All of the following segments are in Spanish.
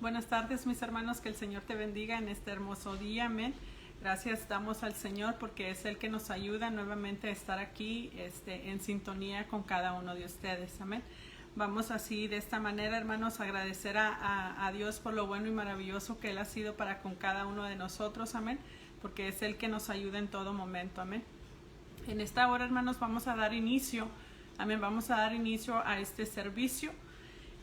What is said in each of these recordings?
Buenas tardes, mis hermanos, que el Señor te bendiga en este hermoso día, amén. Gracias damos al Señor porque es Él que nos ayuda nuevamente a estar aquí en sintonía con cada uno de ustedes, amén. Vamos así de esta manera, hermanos, a agradecer a Dios por lo bueno y maravilloso que Él ha sido para con cada uno de nosotros, amén, porque es Él que nos ayuda en todo momento, amén. En esta hora, hermanos, vamos a dar inicio, amén, vamos a dar inicio a este servicio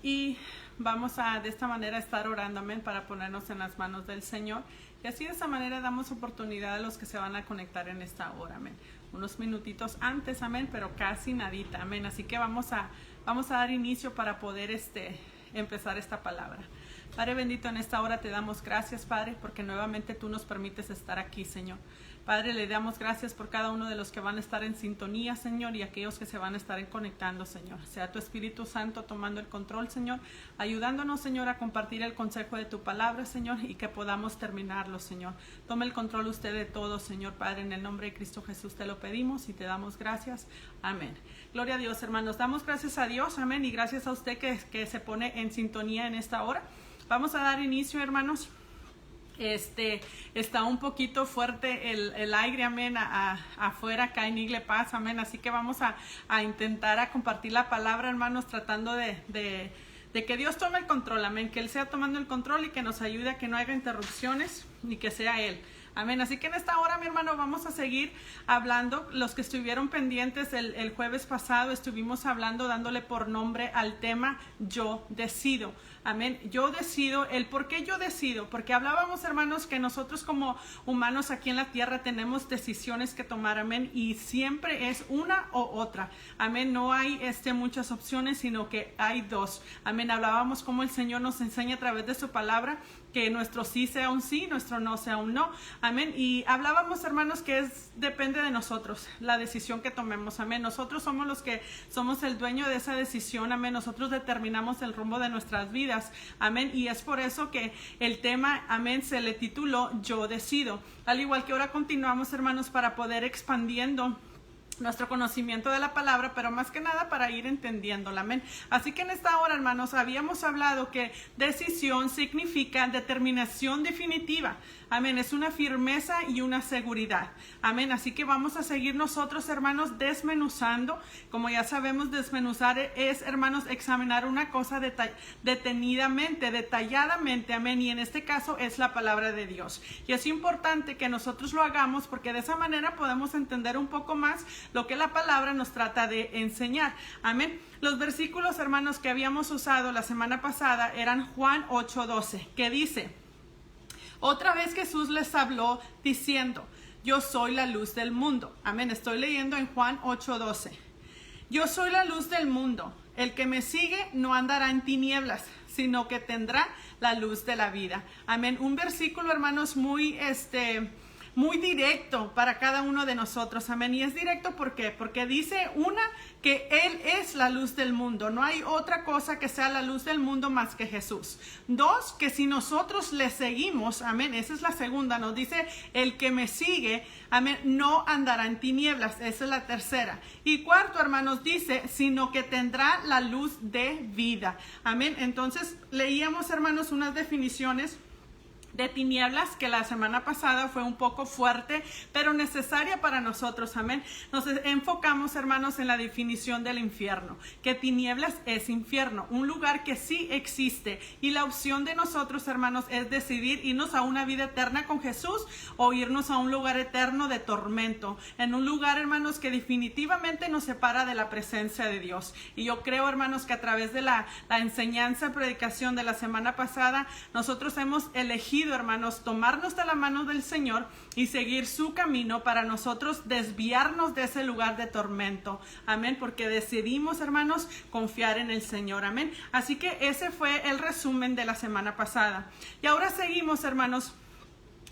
y vamos a de esta manera estar orando, amén, para ponernos en las manos del Señor. Y así de esta manera damos oportunidad a los que se van a conectar en esta hora, amén. Unos minutitos antes, amén, pero casi nadita, amén. Así que vamos a dar inicio para poder empezar esta palabra. Padre bendito, en esta hora te damos gracias, Padre, porque nuevamente tú nos permites estar aquí, Señor. Padre, le damos gracias por cada uno de los que van a estar en sintonía, Señor, y aquellos que se van a estar conectando, Señor. Sea tu Espíritu Santo tomando el control, Señor, ayudándonos, Señor, a compartir el consejo de tu palabra, Señor, y que podamos terminarlo, Señor. Tome el control usted de todo, Señor, Padre, en el nombre de Cristo Jesús te lo pedimos y te damos gracias. Amén. Gloria a Dios, hermanos. Damos gracias a Dios, amén, y gracias a usted que se pone en sintonía en esta hora. Vamos a dar inicio, hermanos. Está un poquito fuerte el aire, amén, afuera acá en Igle Paz, amén, así que vamos a intentar a compartir la palabra, hermanos, tratando de que Dios tome el control, amén, que Él sea tomando el control y que nos ayude a que no haya interrupciones ni que sea Él. Amén. Así que en esta hora, mi hermano, vamos a seguir hablando. Los que estuvieron pendientes el jueves pasado, estuvimos hablando, dándole por nombre al tema Yo Decido. Amén. Yo decido. El por qué yo decido. Porque hablábamos, hermanos, que nosotros como humanos aquí en la tierra tenemos decisiones que tomar. Amén. Y siempre es una o otra. Amén. No hay muchas opciones, sino que hay dos. Amén. Hablábamos como el Señor nos enseña a través de su palabra que nuestro sí sea un sí, nuestro no sea un no. Amén. Y hablábamos, hermanos, que depende de nosotros, la decisión que tomemos. Amén. Nosotros somos los que somos el dueño de esa decisión. Amén. Nosotros determinamos el rumbo de nuestras vidas. Amén. Y es por eso que el tema, amén, se le tituló Yo Decido. Al igual que ahora continuamos, hermanos, para poder expandiendo nuestro conocimiento de la palabra, pero más que nada para ir entendiéndola, amén. Así que en esta hora, hermanos, habíamos hablado que decisión significa determinación definitiva, amén, es una firmeza y una seguridad, amén. Así que vamos a seguir nosotros, hermanos, desmenuzando. Como ya sabemos, desmenuzar es, hermanos, examinar una cosa detenidamente, detalladamente, amén, y en este caso es la palabra de Dios. Y es importante que nosotros lo hagamos porque de esa manera podemos entender un poco más lo que la palabra nos trata de enseñar. Amén. Los versículos, hermanos, que habíamos usado la semana pasada eran Juan 8:12, que dice: otra vez Jesús les habló diciendo, yo soy la luz del mundo. Amén. Estoy leyendo en Juan 8:12. Yo soy la luz del mundo. El que me sigue no andará en tinieblas, sino que tendrá la luz de la vida. Amén. Un versículo, hermanos, muy directo para cada uno de nosotros, amén. Y es directo, ¿por qué? Porque dice que Él es la luz del mundo. No hay otra cosa que sea la luz del mundo más que Jesús. Dos, que si nosotros le seguimos, amén, esa es la segunda, nos dice, el que me sigue, amén, no andará en tinieblas, esa es la tercera. Y cuarto, hermanos, dice, sino que tendrá la luz de vida, amén. Entonces, leíamos, hermanos, unas definiciones de tinieblas que la semana pasada fue un poco fuerte, pero necesaria para nosotros, amén. Nos enfocamos, hermanos, en la definición del infierno, que tinieblas es infierno, un lugar que sí existe, y la opción de nosotros, hermanos, es decidir irnos a una vida eterna con Jesús o irnos a un lugar eterno de tormento, en un lugar, hermanos, que definitivamente nos separa de la presencia de Dios. Y yo creo, hermanos, que a través de la enseñanza, predicación de la semana pasada, nosotros hemos elegido, hermanos, tomarnos de la mano del Señor y seguir su camino para nosotros desviarnos de ese lugar de tormento, amén, porque decidimos, hermanos, confiar en el Señor, amén. Así que ese fue el resumen de la semana pasada. Y ahora seguimos, hermanos,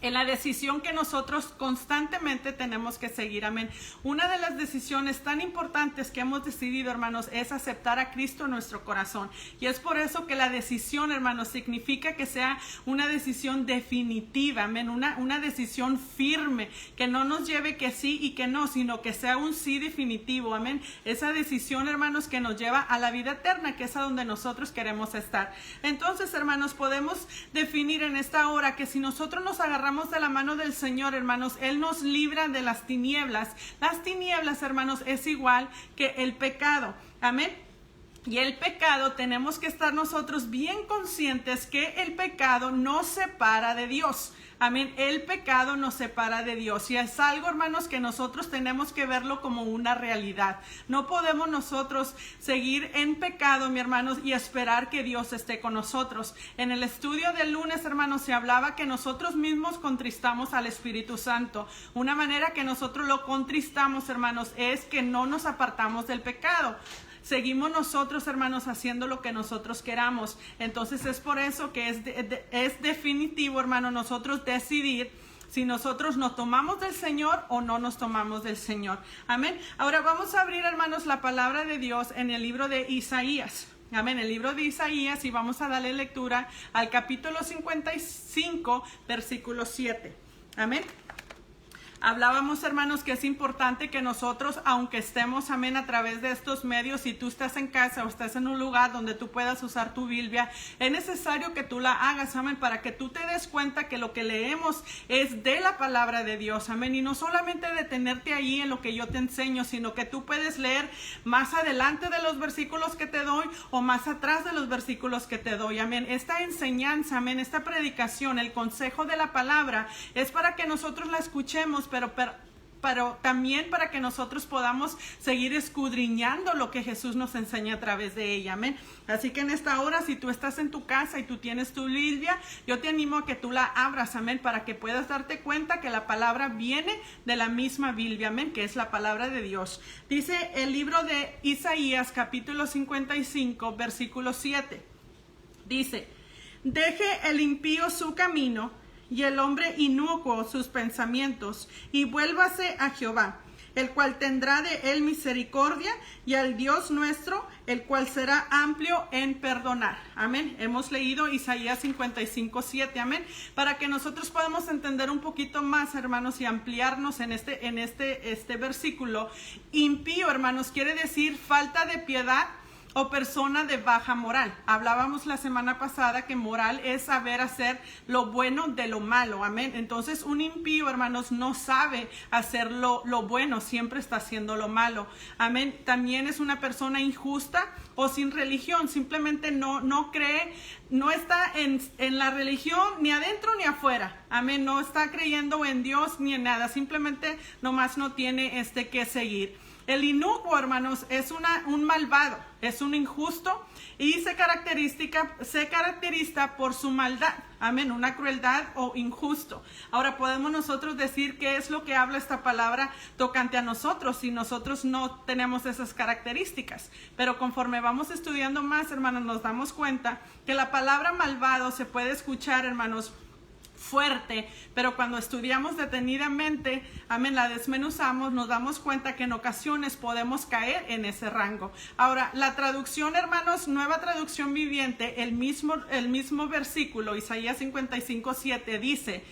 en la decisión que nosotros constantemente tenemos que seguir, amén. Una de las decisiones tan importantes que hemos decidido, hermanos, es aceptar a Cristo en nuestro corazón. Y es por eso que la decisión, hermanos, significa que sea una decisión definitiva, amén. Una decisión firme, que no nos lleve que sí y que no, sino que sea un sí definitivo, amén. Esa decisión, hermanos, que nos lleva a la vida eterna, que es a donde nosotros queremos estar. Entonces, hermanos, podemos definir en esta hora que si nosotros nos agarramos de la mano del Señor, hermanos, Él nos libra de las tinieblas. Las tinieblas, hermanos, es igual que el pecado. Amén. Y el pecado, tenemos que estar nosotros bien conscientes que el pecado nos separa de Dios. Amén. El pecado nos separa de Dios. Y es algo, hermanos, que nosotros tenemos que verlo como una realidad. No podemos nosotros seguir en pecado, mi hermanos, y esperar que Dios esté con nosotros. En el estudio del lunes, hermanos, se hablaba que nosotros mismos contristamos al Espíritu Santo. Una manera que nosotros lo contristamos, hermanos, es que no nos apartamos del pecado. Seguimos nosotros, hermanos, haciendo lo que nosotros queramos. Entonces es por eso que es definitivo, hermano, nosotros decidir si nosotros nos tomamos del Señor o no nos tomamos del Señor. Amén. Ahora vamos a abrir, hermanos, la palabra de Dios en el libro de Isaías. Amén, el libro de Isaías, y vamos a darle lectura al capítulo 55, versículo 7. Amén. Hablábamos, hermanos, que es importante que nosotros, aunque estemos, amén, a través de estos medios, si tú estás en casa o estás en un lugar donde tú puedas usar tu Biblia, es necesario que tú la hagas, amén, para que tú te des cuenta que lo que leemos es de la palabra de Dios, amén, y no solamente detenerte ahí en lo que yo te enseño, sino que tú puedes leer más adelante de los versículos que te doy o más atrás de los versículos que te doy, amén. Esta enseñanza, amén, esta predicación, el consejo de la palabra es para que nosotros la escuchemos, pero también para que nosotros podamos seguir escudriñando lo que Jesús nos enseña a través de ella, amén. Así que en esta hora, si tú estás en tu casa y tú tienes tu Biblia, yo te animo a que tú la abras, amén, para que puedas darte cuenta que la palabra viene de la misma Biblia, amén, que es la palabra de Dios. Dice el libro de Isaías, capítulo 55, versículo 7. Dice: deje el impío su camino y el hombre inicuo sus pensamientos, y vuélvase a Jehová, el cual tendrá de él misericordia, y al Dios nuestro, el cual será amplio en perdonar. Amén. Hemos leído Isaías 55, 7. Amén. Para que nosotros podamos entender un poquito más, hermanos, y ampliarnos en este versículo. Impío, hermanos, quiere decir falta de piedad o persona de baja moral. Hablábamos la semana pasada que moral es saber hacer lo bueno de lo malo, amén. Entonces un impío, hermanos, no sabe hacer lo bueno, siempre está haciendo lo malo, amén. También es una persona injusta o sin religión, simplemente no cree, no está en la religión ni adentro ni afuera, amén. No está creyendo en Dios ni en nada, simplemente nomás no tiene que seguir. El inicuo, hermanos, es un malvado, es un injusto y se caracteriza por su maldad, amén, una crueldad o injusto. Ahora podemos nosotros decir qué es lo que habla esta palabra tocante a nosotros si nosotros no tenemos esas características. Pero conforme vamos estudiando más, hermanos, nos damos cuenta que la palabra malvado se puede escuchar, hermanos, fuerte, pero cuando estudiamos detenidamente, amén, la desmenuzamos, nos damos cuenta que en ocasiones podemos caer en ese rango. Ahora, la traducción, hermanos, Nueva Traducción Viviente, el mismo versículo, Isaías 55, 7, dice: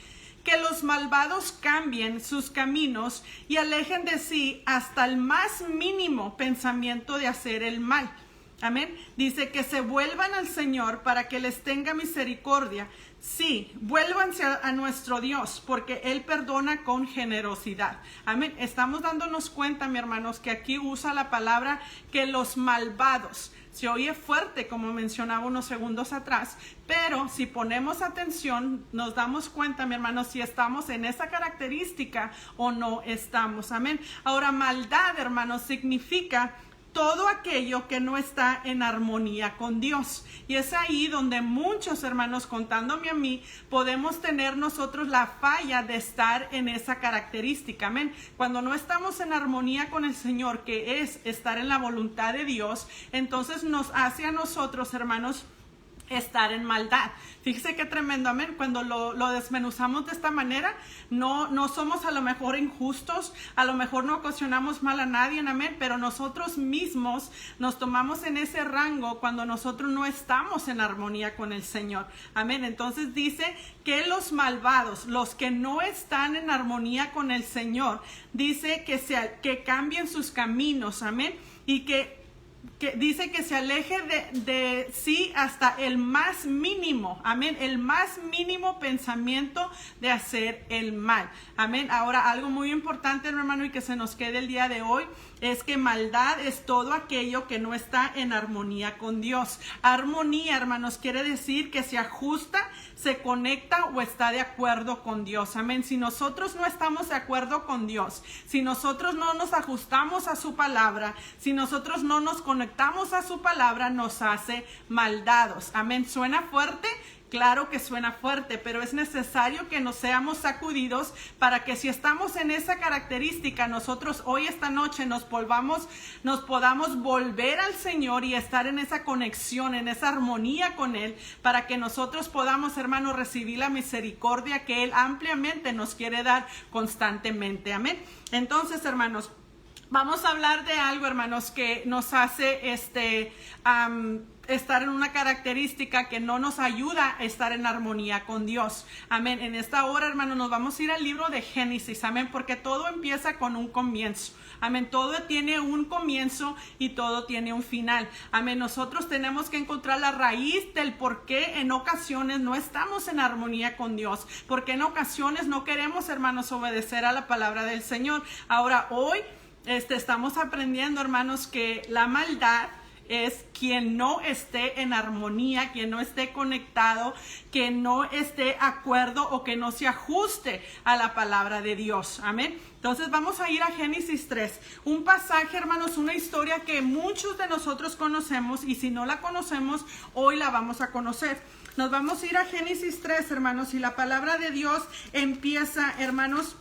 que los malvados cambien sus caminos y alejen de sí hasta el más mínimo pensamiento de hacer el mal. Amén. Dice que se vuelvan al Señor para que les tenga misericordia. Sí, vuélvanse a nuestro Dios, porque Él perdona con generosidad. Amén. Estamos dándonos cuenta, mi hermanos, que aquí usa la palabra que los malvados. Se oye fuerte, como mencionaba unos segundos atrás, pero si ponemos atención, nos damos cuenta, mi hermano, si estamos en esa característica o no estamos. Amén. Ahora, maldad, hermanos, significa todo aquello que no está en armonía con Dios. Y es ahí donde muchos, hermanos, contándome a mí, podemos tener nosotros la falla de estar en esa característica. Amén. Cuando no estamos en armonía con el Señor, que es estar en la voluntad de Dios, entonces nos hace a nosotros, hermanos, estar en maldad. Fíjese qué tremendo, amén. Cuando lo desmenuzamos de esta manera, no somos a lo mejor injustos, a lo mejor no ocasionamos mal a nadie, amén, pero nosotros mismos nos tomamos en ese rango cuando nosotros no estamos en armonía con el Señor, amén. Entonces dice que los malvados, los que no están en armonía con el Señor, dice que cambien sus caminos, amén, y que dice que se aleje de sí hasta el más mínimo, amén, el más mínimo pensamiento de hacer el mal, amén. Ahora, algo muy importante, hermano, y que se nos quede el día de hoy, es que maldad es todo aquello que no está en armonía con Dios. Armonía, hermanos, quiere decir que se ajusta, se conecta o está de acuerdo con Dios, amén. Si nosotros no estamos de acuerdo con Dios, si nosotros no nos ajustamos a su palabra, si nosotros no nos conectamos a su palabra, nos hace maldados, amén. ¿Suena fuerte? Claro que suena fuerte, pero es necesario que nos seamos sacudidos para que si estamos en esa característica, nosotros hoy esta noche nos podamos volver al Señor y estar en esa conexión, en esa armonía con Él, para que nosotros podamos, hermanos, recibir la misericordia que Él ampliamente nos quiere dar constantemente. Amén. Entonces, hermanos, vamos a hablar de algo, hermanos, que nos hace estar en una característica que no nos ayuda a estar en armonía con Dios. Amén. En esta hora, hermanos, nos vamos a ir al libro de Génesis. Amén. Porque todo empieza con un comienzo. Amén. Todo tiene un comienzo y todo tiene un final. Amén. Nosotros tenemos que encontrar la raíz del por qué en ocasiones no estamos en armonía con Dios. Porque en ocasiones no queremos, hermanos, obedecer a la palabra del Señor. Ahora, hoy estamos aprendiendo, hermanos, que la maldad es quien no esté en armonía, quien no esté conectado, que no esté de acuerdo o que no se ajuste a la palabra de Dios. Amén. Entonces vamos a ir a Génesis 3. Un pasaje, hermanos, una historia que muchos de nosotros conocemos y si no la conocemos, hoy la vamos a conocer. Nos vamos a ir a Génesis 3, hermanos, y la palabra de Dios empieza, hermanos,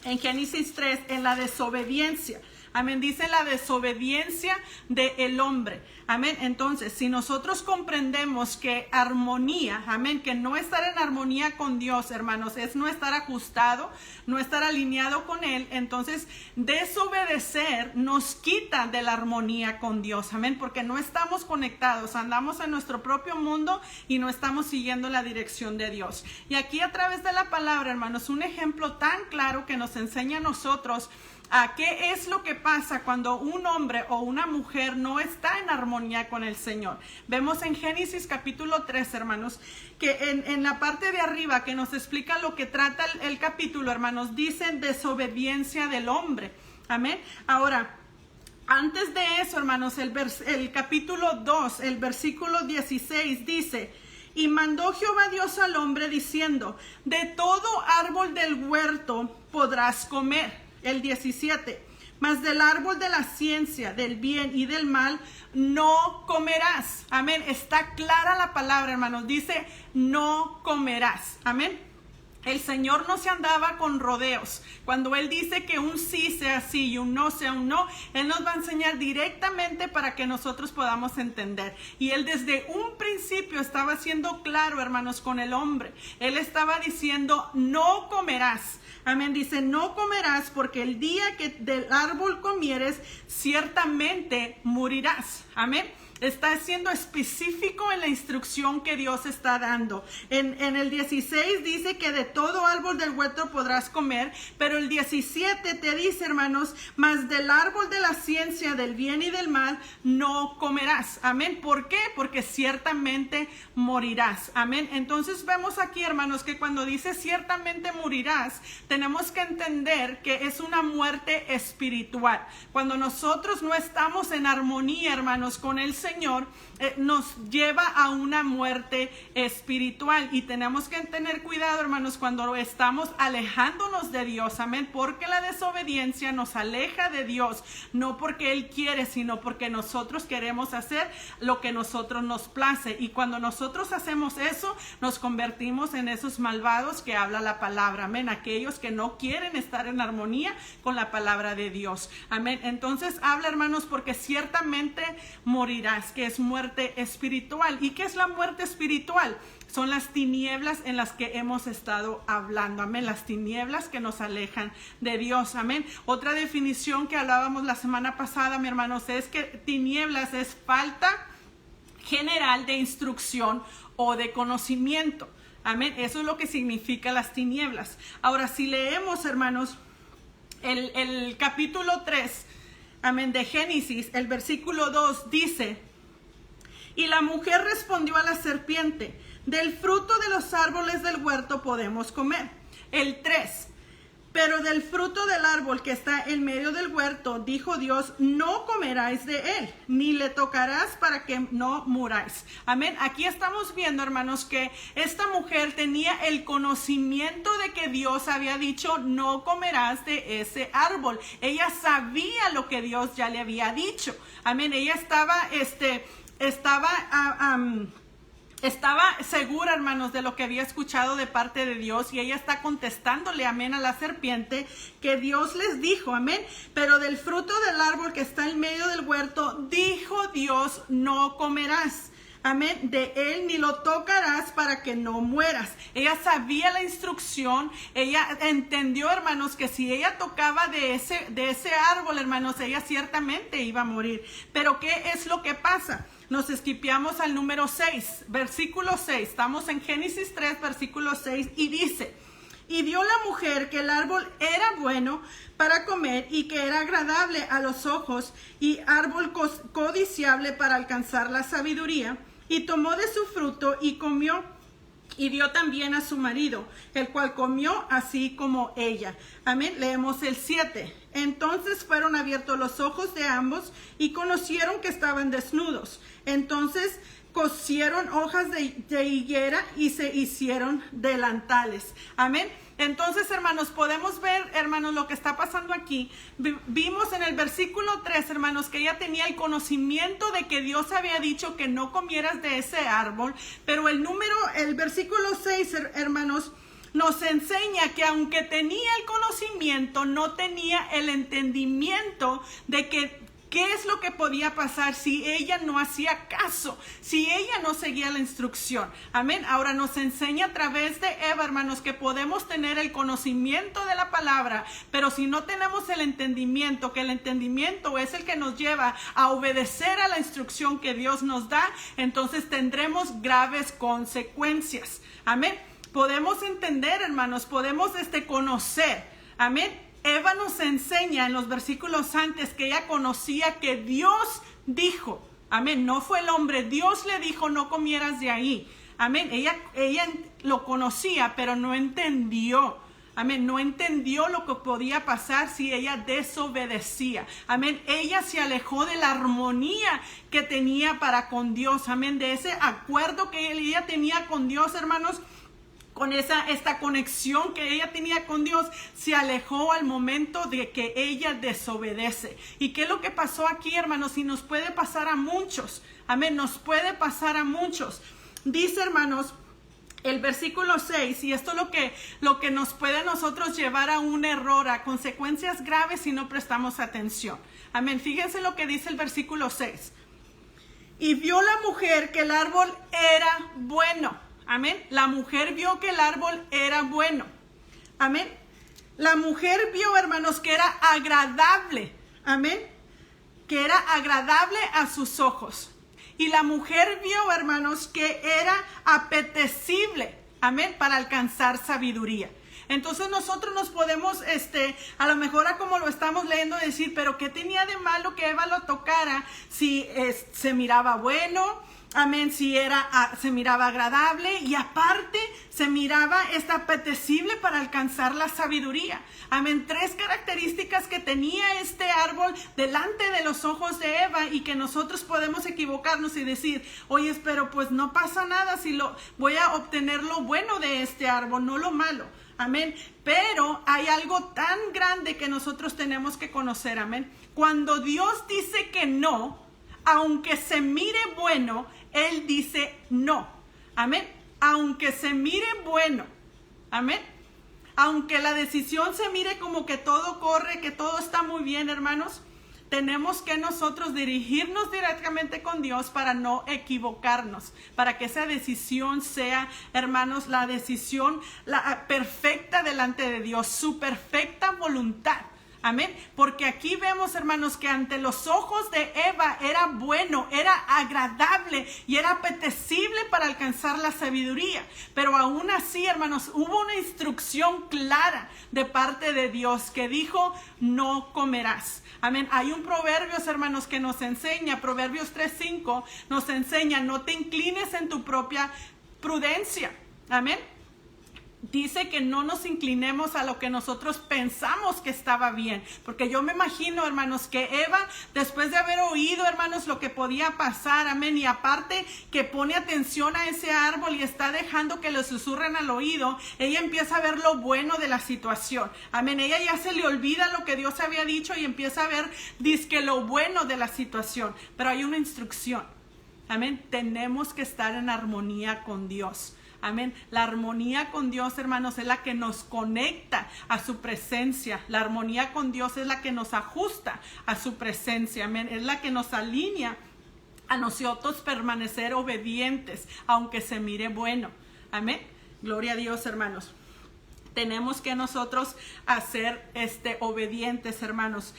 en Génesis 3, en la desobediencia. Amén. Dice la desobediencia del hombre. Amén. Entonces, si nosotros comprendemos que armonía, amén, que no estar en armonía con Dios, hermanos, es no estar ajustado, no estar alineado con Él, entonces desobedecer nos quita de la armonía con Dios. Amén. Porque no estamos conectados, andamos en nuestro propio mundo y no estamos siguiendo la dirección de Dios. Y aquí a través de la palabra, hermanos, un ejemplo tan claro que nos enseña a nosotros a qué es lo que pasa cuando un hombre o una mujer no está en armonía con el Señor. Vemos en Génesis capítulo 3, hermanos, que en la parte de arriba que nos explica lo que trata el capítulo, hermanos, dicen desobediencia del hombre. Amén. Ahora, antes de eso, hermanos, el capítulo 2, el versículo 16 dice: y mandó Jehová Dios al hombre diciendo: de todo árbol del huerto podrás comer. El 17, mas del árbol de la ciencia, del bien y del mal, no comerás. Amén. Está clara la palabra, hermanos. Dice, no comerás. Amén. El Señor no se andaba con rodeos. Cuando Él dice que un sí sea sí y un no sea un no, Él nos va a enseñar directamente para que nosotros podamos entender. Y Él desde un principio estaba siendo claro, hermanos, con el hombre. Él estaba diciendo, no comerás. Amén. Dice, no comerás porque el día que del árbol comieres, ciertamente morirás. Amén. Está siendo específico en la instrucción que Dios está dando. En el 16 dice que de todo árbol del huerto podrás comer, pero el 17 te dice, hermanos, mas del árbol de la ciencia del bien y del mal no comerás. Amén. ¿Por qué? Porque ciertamente morirás. Amén. Entonces vemos aquí, hermanos, que cuando dice ciertamente morirás, tenemos que entender que es una muerte espiritual. Cuando nosotros no estamos en armonía, hermanos, con el Señor, nos lleva a una muerte espiritual y tenemos que tener cuidado, hermanos, cuando estamos alejándonos de Dios. Amén. Porque la desobediencia nos aleja de Dios, no porque Él quiere, sino porque nosotros queremos hacer lo que nosotros nos place, y cuando nosotros hacemos eso, nos convertimos en esos malvados que habla la palabra. Amén. Aquellos que no quieren estar en armonía con la palabra de Dios. Amén. Entonces habla, hermanos, porque ciertamente morirás, que es muerte muerte espiritual. ¿Y qué es la muerte espiritual? Son las tinieblas en las que hemos estado hablando, amén, las tinieblas que nos alejan de Dios, amén. Otra definición que hablábamos la semana pasada, mi hermanos, es que tinieblas es falta general de instrucción o de conocimiento, amén. Eso es lo que significa las tinieblas. Ahora, si leemos, hermanos, el capítulo 3, amén, de Génesis, el versículo 2 dice: y la mujer respondió a la serpiente: del fruto de los árboles del huerto podemos comer. El 3, pero del fruto del árbol que está en medio del huerto, dijo Dios, no comeráis de él, ni le tocarás para que no muráis. Amén. Aquí estamos viendo, hermanos, que esta mujer tenía el conocimiento de que Dios había dicho, no comerás de ese árbol. Ella sabía lo que Dios ya le había dicho. Amén. Ella estaba segura, hermanos, de lo que había escuchado de parte de Dios, y ella está contestándole, amén, a la serpiente, que Dios les dijo, amén, pero del fruto del árbol que está en medio del huerto, dijo Dios, no comerás, amén, de él ni lo tocarás para que no mueras. Ella sabía la instrucción, ella entendió, hermanos, que si ella tocaba de ese árbol, hermanos, ella ciertamente iba a morir. Pero ¿qué es lo que pasa? Nos esquipeamos al número 6, versículo 6. Estamos en Génesis 3, versículo 6, y dice: y vio la mujer que el árbol era bueno para comer y que era agradable a los ojos y árbol codiciable para alcanzar la sabiduría, y tomó de su fruto y comió, y dio también a su marido, el cual comió así como ella. Amén. Leemos el 7. Entonces fueron abiertos los ojos de ambos y conocieron que estaban desnudos. Entonces cosieron hojas de higuera y se hicieron delantales. Amén. Entonces, hermanos, podemos ver, hermanos, lo que está pasando aquí. Vimos en el versículo 3, hermanos, que ella tenía el conocimiento de que Dios había dicho que no comieras de ese árbol. Pero el versículo 6, hermanos, nos enseña que aunque tenía el conocimiento, no tenía el entendimiento de que ¿qué es lo que podía pasar si ella no hacía caso? Si ella no seguía la instrucción. Amén. Ahora nos enseña a través de Eva, hermanos, que podemos tener el conocimiento de la palabra, pero si no tenemos el entendimiento, que el entendimiento es el que nos lleva a obedecer a la instrucción que Dios nos da, entonces tendremos graves consecuencias. Amén. Podemos entender, hermanos, podemos conocer. Amén. Eva nos enseña en los versículos antes que ella conocía que Dios dijo, amén, no fue el hombre, Dios le dijo no comieras de ahí, amén, ella lo conocía pero no entendió, amén, no entendió lo que podía pasar si ella desobedecía, amén, ella se alejó de la armonía que tenía para con Dios, amén, de ese acuerdo que ella tenía con Dios, hermanos. Con esta conexión que ella tenía con Dios, se alejó al momento de que ella desobedece. ¿Y qué es lo que pasó aquí, hermanos? Y nos puede pasar a muchos. Amén, nos puede pasar a muchos. Dice, hermanos, el versículo 6, y esto es lo que nos puede a nosotros llevar a un error, a consecuencias graves si no prestamos atención. Amén, fíjense lo que dice el versículo 6. Y vio la mujer que el árbol era bueno. Amén. La mujer vio que el árbol era bueno. Amén. La mujer vio, hermanos, que era agradable. Amén. Que era agradable a sus ojos. Y la mujer vio, hermanos, que era apetecible. Amén. Para alcanzar sabiduría. Entonces nosotros nos podemos, a lo mejor a como lo estamos leyendo, decir, pero ¿qué tenía de malo que Eva lo tocara si se miraba bueno? Amén, si se miraba agradable y aparte se miraba apetecible para alcanzar la sabiduría. Amén, 3 características que tenía este árbol delante de los ojos de Eva y que nosotros podemos equivocarnos y decir, oye, pero pues no pasa nada si voy a obtener lo bueno de este árbol, no lo malo. Amén, pero hay algo tan grande que nosotros tenemos que conocer, amén. Cuando Dios dice que no, aunque se mire bueno, Él dice no, amén, aunque se mire bueno, amén, aunque la decisión se mire como que todo corre, que todo está muy bien, hermanos, tenemos que nosotros dirigirnos directamente con Dios para no equivocarnos, para que esa decisión sea, hermanos, la decisión perfecta delante de Dios, su perfecta voluntad. Amén, porque aquí vemos, hermanos, que ante los ojos de Eva era bueno, era agradable y era apetecible para alcanzar la sabiduría. Pero aún así, hermanos, hubo una instrucción clara de parte de Dios que dijo, no comerás. Amén, hay un Proverbios, hermanos, que nos enseña, Proverbios 3:5, nos enseña, no te inclines en tu propia prudencia. Amén. Dice que no nos inclinemos a lo que nosotros pensamos que estaba bien. Porque yo me imagino, hermanos, que Eva, después de haber oído, hermanos, lo que podía pasar, amén, y aparte que pone atención a ese árbol y está dejando que le susurren al oído, ella empieza a ver lo bueno de la situación. Amén, ella ya se le olvida lo que Dios había dicho y empieza a ver, dizque lo bueno de la situación. Pero hay una instrucción. Amén, tenemos que estar en armonía con Dios. Amén. La armonía con Dios, hermanos, es la que nos conecta a su presencia. La armonía con Dios es la que nos ajusta a su presencia. Amén. Es la que nos alinea a nosotros permanecer obedientes, aunque se mire bueno. Amén. Gloria a Dios, hermanos. Tenemos que nosotros hacer obedientes, hermanos.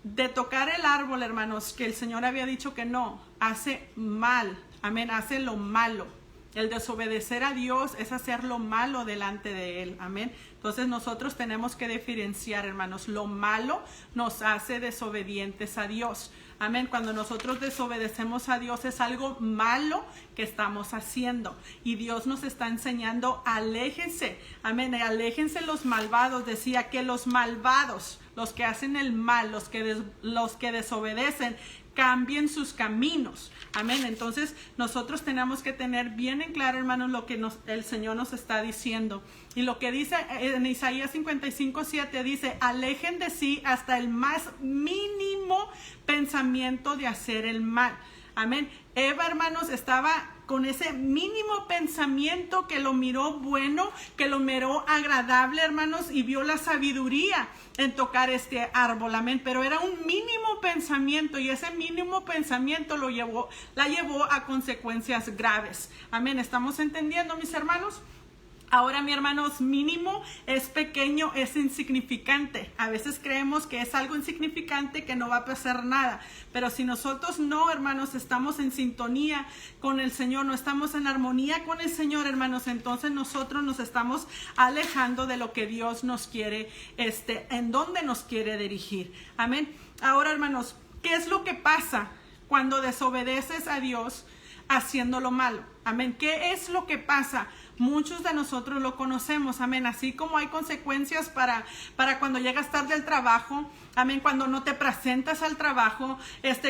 De tocar el árbol, hermanos, que el Señor había dicho que no, hace mal. Amén. Hace lo malo. El desobedecer a Dios es hacer lo malo delante de Él. Amén. Entonces nosotros tenemos que diferenciar, hermanos. Lo malo nos hace desobedientes a Dios. Amén. Cuando nosotros desobedecemos a Dios es algo malo que estamos haciendo. Y Dios nos está enseñando, aléjense. Amén. Aléjense los malvados. Decía que los malvados, los que hacen el mal, los que desobedecen, cambien sus caminos. Amén. Entonces nosotros tenemos que tener bien en claro, hermanos, lo que el Señor nos está diciendo. Y lo que dice en Isaías 55:7 dice, alejen de sí hasta el más mínimo pensamiento de hacer el mal. Amén. Eva, hermanos, estaba con ese mínimo pensamiento que lo miró bueno, que lo miró agradable, hermanos, y vio la sabiduría en tocar este árbol. Amén. Pero era un mínimo pensamiento y ese mínimo pensamiento la llevó a consecuencias graves. Amén. ¿Estamos entendiendo, mis hermanos? Ahora, mi hermanos, mínimo es pequeño, es insignificante. A veces creemos que es algo insignificante, que no va a pasar nada. Pero si nosotros no, hermanos, estamos en sintonía con el Señor, no estamos en armonía con el Señor, hermanos, entonces nosotros nos estamos alejando de lo que Dios nos quiere, en dónde nos quiere dirigir. Amén. Ahora, hermanos, ¿qué es lo que pasa cuando desobedeces a Dios haciendo lo malo? Amén. ¿Qué es lo que pasa? Muchos de nosotros lo conocemos, amén. Así como hay consecuencias para cuando llegas tarde al trabajo, amén, cuando no te presentas al trabajo,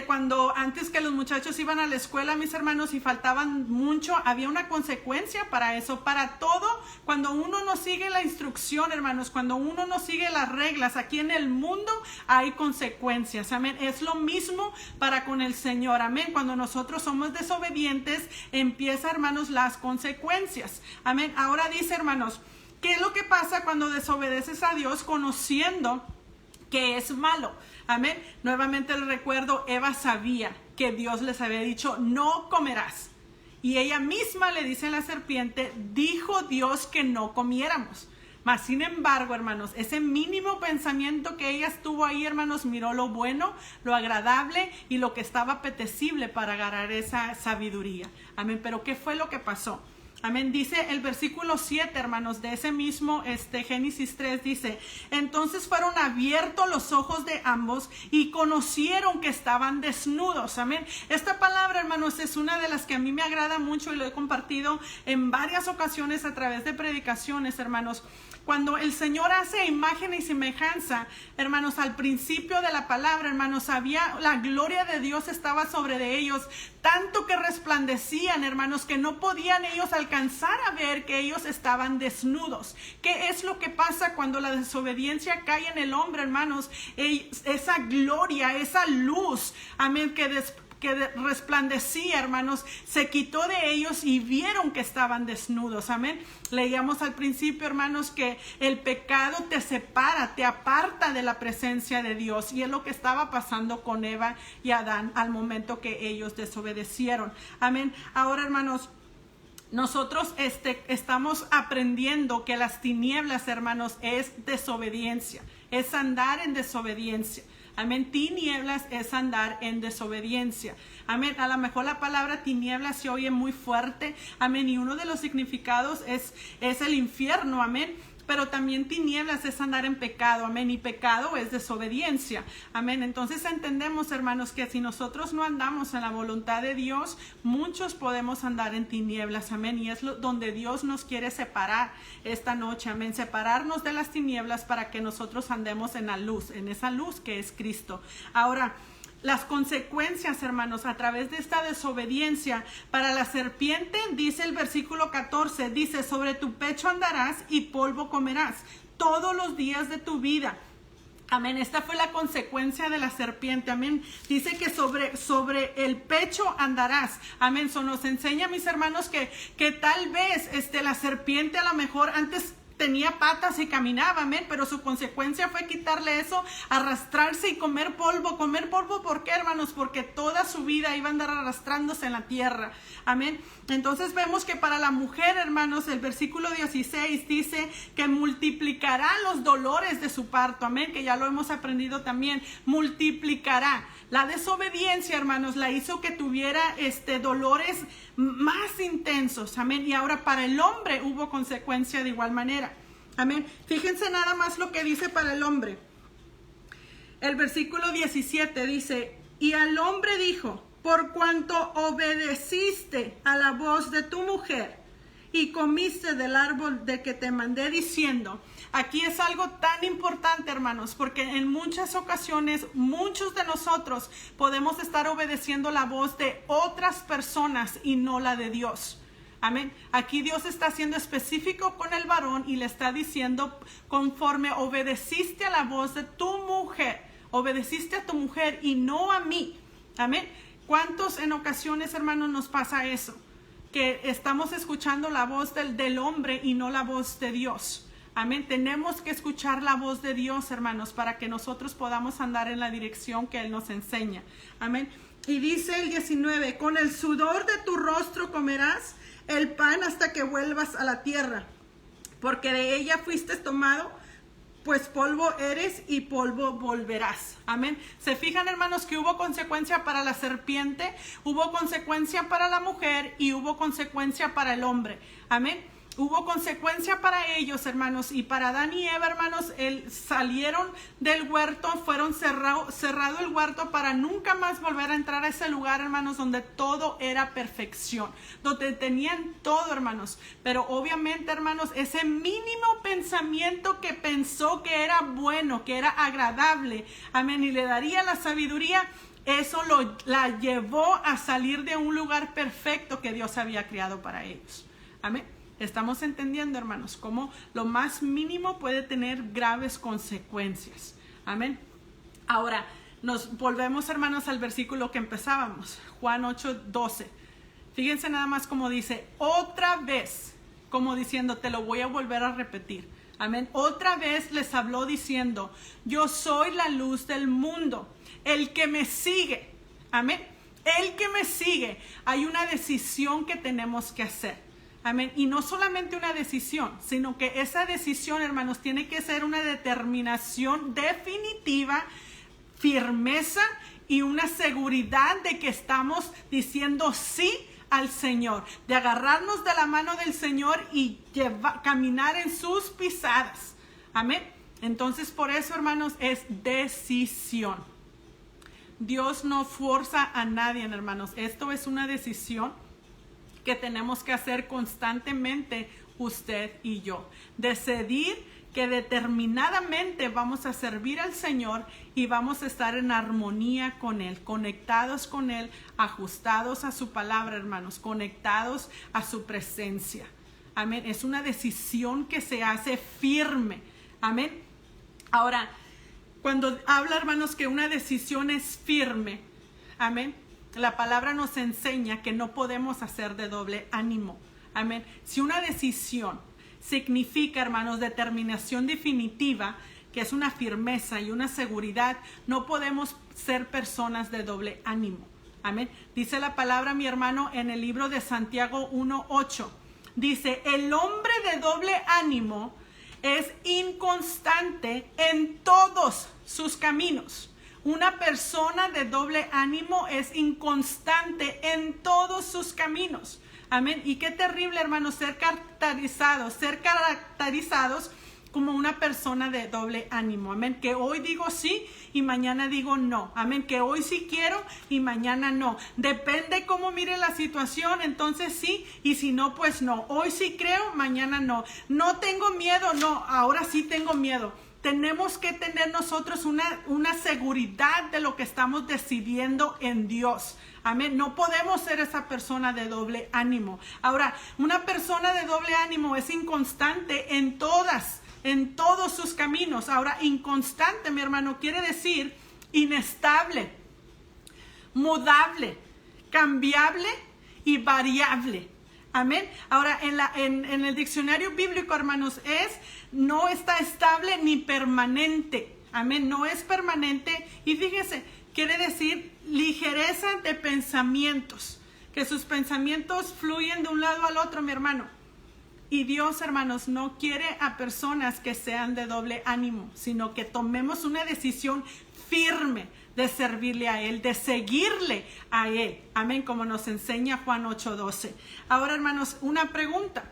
cuando antes que los muchachos iban a la escuela, mis hermanos, y faltaban mucho, había una consecuencia para eso, para todo. Cuando uno no sigue la instrucción, hermanos, cuando uno no sigue las reglas, aquí en el mundo hay consecuencias, amén. Es lo mismo para con el Señor, amén. Cuando nosotros somos desobedientes, empieza, hermanos, las consecuencias. Amén. Ahora dice, hermanos, ¿qué es lo que pasa cuando desobedeces a Dios conociendo que es malo? Amén. Nuevamente les recuerdo, Eva sabía que Dios les había dicho, no comerás. Y ella misma le dice a la serpiente, dijo Dios que no comiéramos. Mas, sin embargo, hermanos, ese mínimo pensamiento que ella estuvo ahí, hermanos, miró lo bueno, lo agradable y lo que estaba apetecible para agarrar esa sabiduría. Amén. Pero ¿qué fue lo que pasó? Amén. Dice el versículo 7, hermanos, de ese mismo Génesis 3, dice, entonces fueron abiertos los ojos de ambos y conocieron que estaban desnudos. Amén. Esta palabra, hermanos, es una de las que a mí me agrada mucho y lo he compartido en varias ocasiones a través de predicaciones, hermanos. Cuando el Señor hace imagen y semejanza, hermanos, al principio de la palabra, hermanos, la gloria de Dios estaba sobre de ellos, tanto que resplandecían, hermanos, que no podían ellos alcanzar a ver que ellos estaban desnudos. ¿Qué es lo que pasa cuando la desobediencia cae en el hombre, hermanos? Esa gloria, esa luz, amén, que que resplandecía, hermanos, se quitó de ellos y vieron que estaban desnudos. Amén. Leíamos al principio, hermanos, que el pecado te separa, te aparta de la presencia de Dios, y es lo que estaba pasando con Eva y Adán al momento que ellos desobedecieron. Amén. Ahora, hermanos, nosotros estamos aprendiendo que las tinieblas, hermanos, es desobediencia, es andar en desobediencia. Amén. Tinieblas es andar en desobediencia. Amén. A lo mejor la palabra tinieblas se oye muy fuerte. Amén. Y uno de los significados es el infierno. Amén. Pero también tinieblas es andar en pecado. Amén. Y pecado es desobediencia. Amén. Entonces entendemos, hermanos, que si nosotros no andamos en la voluntad de Dios, muchos podemos andar en tinieblas. Amén. Y es donde Dios nos quiere separar esta noche. Amén. Separarnos de las tinieblas para que nosotros andemos en la luz, en esa luz que es Cristo. Ahora, las consecuencias, hermanos, a través de esta desobediencia para la serpiente, dice el versículo 14, dice: sobre tu pecho andarás y polvo comerás todos los días de tu vida. Amén. Esta fue la consecuencia de la serpiente. Amén. Dice que sobre el pecho andarás. Amén. Eso nos enseña, mis hermanos, que tal vez la serpiente a lo mejor antes tenía patas y caminaba, amén, pero su consecuencia fue quitarle eso, arrastrarse y comer polvo. ¿Comer polvo por qué, hermanos? Porque toda su vida iba a andar arrastrándose en la tierra, amén. Entonces vemos que para la mujer, hermanos, el versículo 16 dice que multiplicará los dolores de su parto, amén, que ya lo hemos aprendido también, multiplicará. La desobediencia, hermanos, la hizo que tuviera dolores más intensos, amén. Y ahora para el hombre hubo consecuencia de igual manera, amén. Fíjense nada más lo que dice para el hombre. El versículo 17 dice: y al hombre dijo: por cuanto obedeciste a la voz de tu mujer y comiste del árbol de que te mandé diciendo. Aquí es algo tan importante, hermanos, porque en muchas ocasiones muchos de nosotros podemos estar obedeciendo la voz de otras personas y no la de Dios. Amén. Aquí Dios está siendo específico con el varón y le está diciendo: conforme obedeciste a la voz de tu mujer, obedeciste a tu mujer y no a mí. Amén. ¿Cuántos en ocasiones, hermanos, nos pasa eso? Que estamos escuchando la voz del hombre y no la voz de Dios. Amén. Tenemos que escuchar la voz de Dios, hermanos, para que nosotros podamos andar en la dirección que Él nos enseña. Amén. Y dice el 19: con el sudor de tu rostro comerás el pan hasta que vuelvas a la tierra, porque de ella fuiste tomado, pues polvo eres y polvo volverás. Amén. Se fijan, hermanos, que hubo consecuencia para la serpiente, hubo consecuencia para la mujer y hubo consecuencia para el hombre. Amén. Hubo consecuencia para ellos, hermanos, y para Adán y Eva, hermanos, salieron del huerto, fueron cerrado el huerto para nunca más volver a entrar a ese lugar, hermanos, donde todo era perfección, donde tenían todo, hermanos. Pero obviamente, hermanos, ese mínimo pensamiento que pensó que era bueno, que era agradable, amén, y le daría la sabiduría, eso la llevó a salir de un lugar perfecto que Dios había creado para ellos. Amén. Estamos entendiendo, hermanos, cómo lo más mínimo puede tener graves consecuencias. Amén. Ahora, nos volvemos, hermanos, al versículo que empezábamos, Juan 8:12. Fíjense nada más cómo dice: otra vez, como diciendo, te lo voy a volver a repetir. Amén. Otra vez les habló diciendo: yo soy la luz del mundo. El que me sigue, amén, el que me sigue, hay una decisión que tenemos que hacer. Amén. Y no solamente una decisión, sino que esa decisión, hermanos, tiene que ser una determinación definitiva, firmeza y una seguridad de que estamos diciendo sí al Señor, de agarrarnos de la mano del Señor y caminar en sus pisadas. Amén. Entonces, por eso, hermanos, es decisión. Dios no fuerza a nadie, hermanos. Esto es una decisión que tenemos que hacer constantemente usted y yo. Decidir que determinadamente vamos a servir al Señor y vamos a estar en armonía con Él, conectados con Él, ajustados a su palabra, hermanos, conectados a su presencia. Amén. Es una decisión que se hace firme. Amén. Ahora, cuando habla, hermanos, que una decisión es firme, amén, la palabra nos enseña que no podemos hacer de doble ánimo. Amén. Si una decisión significa, hermanos, determinación definitiva, que es una firmeza y una seguridad, no podemos ser personas de doble ánimo. Amén. Dice la palabra, mi hermano, en el libro de Santiago 1:8. Dice, el hombre de doble ánimo es inconstante en todos sus caminos. Una persona de doble ánimo es inconstante en todos sus caminos. Amén. Y qué terrible, hermanos, ser caracterizados como una persona de doble ánimo. Amén. Que hoy digo sí y mañana digo no. Amén. Que hoy sí quiero y mañana no. Depende cómo mire la situación, entonces sí, y si no, pues no. Hoy sí creo, mañana no. No tengo miedo, no, ahora sí tengo miedo. Tenemos que tener nosotros una seguridad de lo que estamos decidiendo en Dios. Amén. No podemos ser esa persona de doble ánimo. Ahora, una persona de doble ánimo es inconstante en todos sus caminos. Ahora, inconstante, mi hermano, quiere decir inestable, mudable, cambiable y variable. Amén. Ahora, en el diccionario bíblico, hermanos, no está estable ni permanente. Amén. No es permanente. Y fíjese, quiere decir ligereza de pensamientos. Que sus pensamientos fluyen de un lado al otro, mi hermano. Y Dios, hermanos, no quiere a personas que sean de doble ánimo, sino que tomemos una decisión firme de servirle a Él, de seguirle a Él. Amén, como nos enseña Juan 8:12. Ahora, hermanos, una pregunta.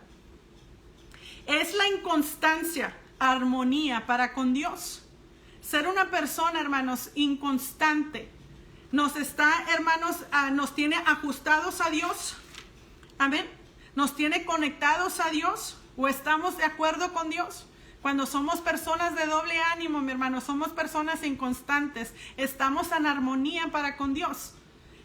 ¿Es la inconstancia armonía para con Dios? Ser una persona, hermanos, inconstante, nos tiene ajustados a Dios. Amén. ¿Nos tiene conectados a Dios o estamos de acuerdo con Dios? Cuando somos personas de doble ánimo, mi hermano, somos personas inconstantes, estamos en armonía para con Dios.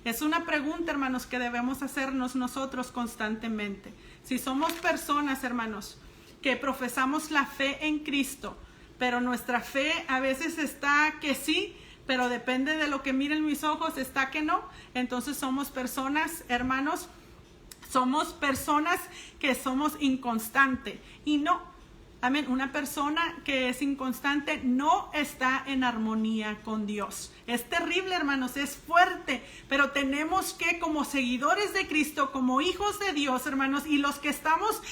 Es una pregunta, hermanos, que debemos hacernos nosotros constantemente. Si somos personas, hermanos, que profesamos la fe en Cristo, pero nuestra fe a veces está que sí, pero depende de lo que miren mis ojos, está que no, entonces somos personas, hermanos, somos personas que somos inconstantes y no. Amén. Una persona que es inconstante no está en armonía con Dios. Es terrible, hermanos, es fuerte, pero tenemos que, como seguidores de Cristo, como hijos de Dios, hermanos, y los que estamos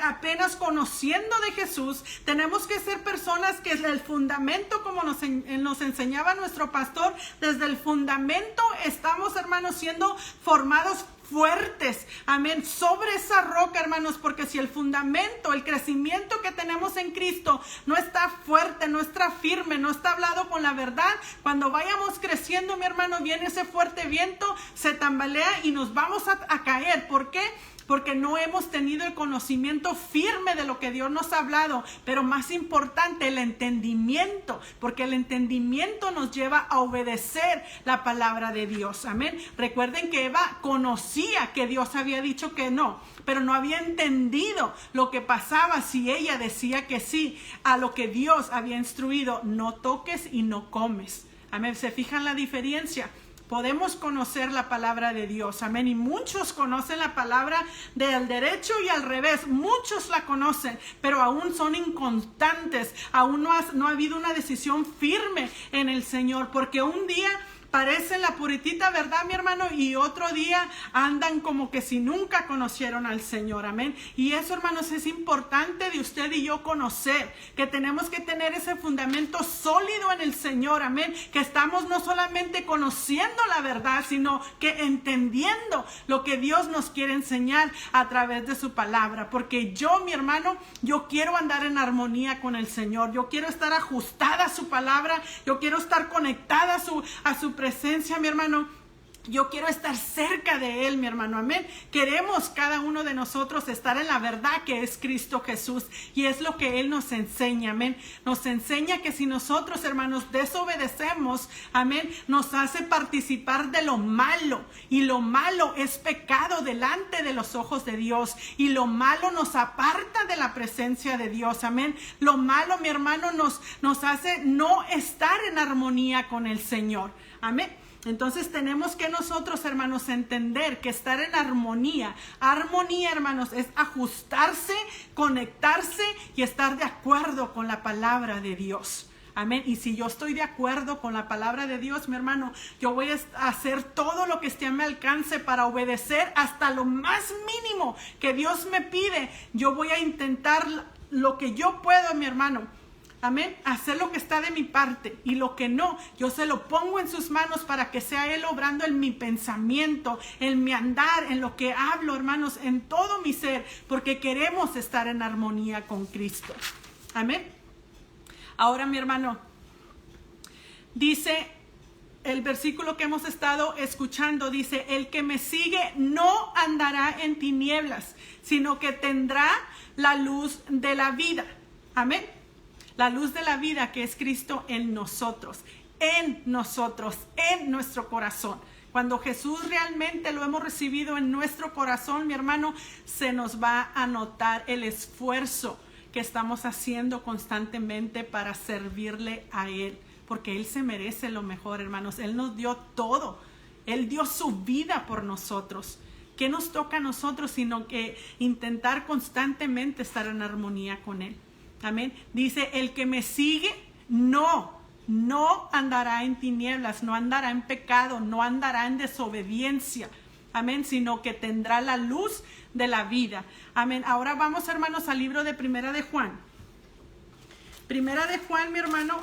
apenas conociendo de Jesús, tenemos que ser personas que es el fundamento, como nos enseñaba nuestro pastor, desde el fundamento estamos, hermanos, siendo formados fuertes, amén, sobre esa roca, hermanos, porque si el fundamento, el crecimiento que tenemos en Cristo no está fuerte, no está firme, no está hablado con la verdad, cuando vayamos creciendo, mi hermano, viene ese fuerte viento, se tambalea y nos vamos a caer. ¿Por qué? Porque no hemos tenido el conocimiento firme de lo que Dios nos ha hablado, pero más importante, el entendimiento, porque el entendimiento nos lleva a obedecer la palabra de Dios. Amén. Recuerden que Eva conocía que Dios había dicho que no, pero no había entendido lo que pasaba si ella decía que sí a lo que Dios había instruido: no toques y no comes. Amén. ¿Se fijan la diferencia? Podemos conocer la palabra de Dios, amén, y muchos conocen la palabra del derecho y al revés, muchos la conocen, pero aún son inconstantes, aún no ha habido una decisión firme en el Señor, porque un día parecen la puritita verdad, mi hermano, y otro día andan como que si nunca conocieron al Señor, amén. Y eso, hermanos, es importante de usted y yo conocer, que tenemos que tener ese fundamento sólido en el Señor, amén, que estamos no solamente conociendo la verdad, sino que entendiendo lo que Dios nos quiere enseñar a través de su palabra, porque yo, mi hermano, yo quiero andar en armonía con el Señor, yo quiero estar ajustada a su palabra, yo quiero estar conectada a su presencia, mi hermano. Yo quiero estar cerca de Él, mi hermano, amén. Queremos cada uno de nosotros estar en la verdad que es Cristo Jesús, y es lo que Él nos enseña, amén. Nos enseña que si nosotros, hermanos, desobedecemos, amén, nos hace participar de lo malo, y lo malo es pecado delante de los ojos de Dios, y lo malo nos aparta de la presencia de Dios, amén. Lo malo, mi hermano, nos hace no estar en armonía con el Señor, amén. Entonces tenemos que nosotros, hermanos, entender que estar en armonía, hermanos, es ajustarse, conectarse y estar de acuerdo con la palabra de Dios. Amén. Y si yo estoy de acuerdo con la palabra de Dios, mi hermano, yo voy a hacer todo lo que esté a mi alcance para obedecer hasta lo más mínimo que Dios me pide. Yo voy a intentar lo que yo puedo, mi hermano. Amén, hacer lo que está de mi parte, y lo que no, yo se lo pongo en sus manos para que sea Él obrando en mi pensamiento, en mi andar, en lo que hablo, hermanos, en todo mi ser, porque queremos estar en armonía con Cristo. Amén. Ahora, mi hermano, dice el versículo que hemos estado escuchando, dice: el que me sigue no andará en tinieblas, sino que tendrá la luz de la vida. Amén. La luz de la vida, que es Cristo en nosotros, en nuestro corazón. Cuando Jesús realmente lo hemos recibido en nuestro corazón, mi hermano, se nos va a notar el esfuerzo que estamos haciendo constantemente para servirle a Él, porque Él se merece lo mejor, hermanos. Él nos dio todo. Él dio su vida por nosotros. ¿Qué nos toca a nosotros sino que intentar constantemente estar en armonía con Él? Amén. Dice: el que me sigue no andará en tinieblas, no andará en pecado, no andará en desobediencia. Amén. Sino que tendrá la luz de la vida. Amén. Ahora vamos, hermanos, al libro de Primera de Juan. Primera de Juan, mi hermano.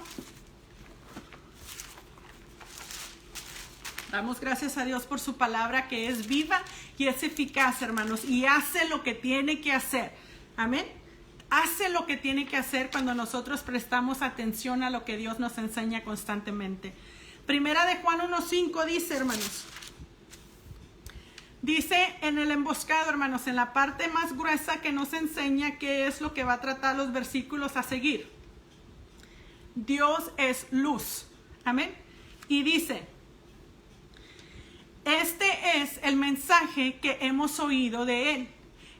Damos gracias a Dios por su palabra, que es viva y es eficaz, hermanos, y hace lo que tiene que hacer. Amén. Hace lo que tiene que hacer cuando nosotros prestamos atención a lo que Dios nos enseña constantemente. Primera de Juan 1:5 dice, hermanos. Dice en el emboscado, hermanos, en la parte más gruesa, que nos enseña qué es lo que va a tratar los versículos a seguir. Dios es luz. Amén. Y dice: este es el mensaje que hemos oído de Él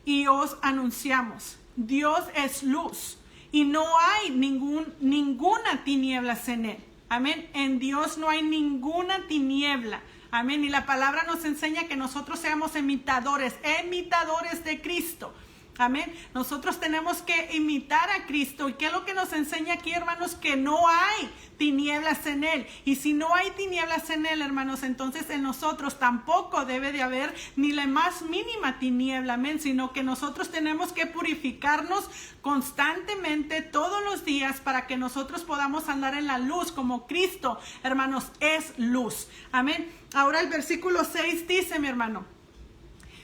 y os anunciamos. Dios es luz y no hay ninguna tinieblas en Él. Amén. En Dios no hay ninguna tiniebla. Amén. Y la palabra nos enseña que nosotros seamos imitadores de Cristo. Amén. Nosotros tenemos que imitar a Cristo. ¿Y qué es lo que nos enseña aquí, hermanos? Que no hay tinieblas en Él. Y si no hay tinieblas en Él, hermanos, entonces en nosotros tampoco debe de haber ni la más mínima tiniebla. Amén. Sino que nosotros tenemos que purificarnos constantemente todos los días para que nosotros podamos andar en la luz como Cristo, hermanos, es luz. Amén. Ahora el versículo 6 dice, mi hermano: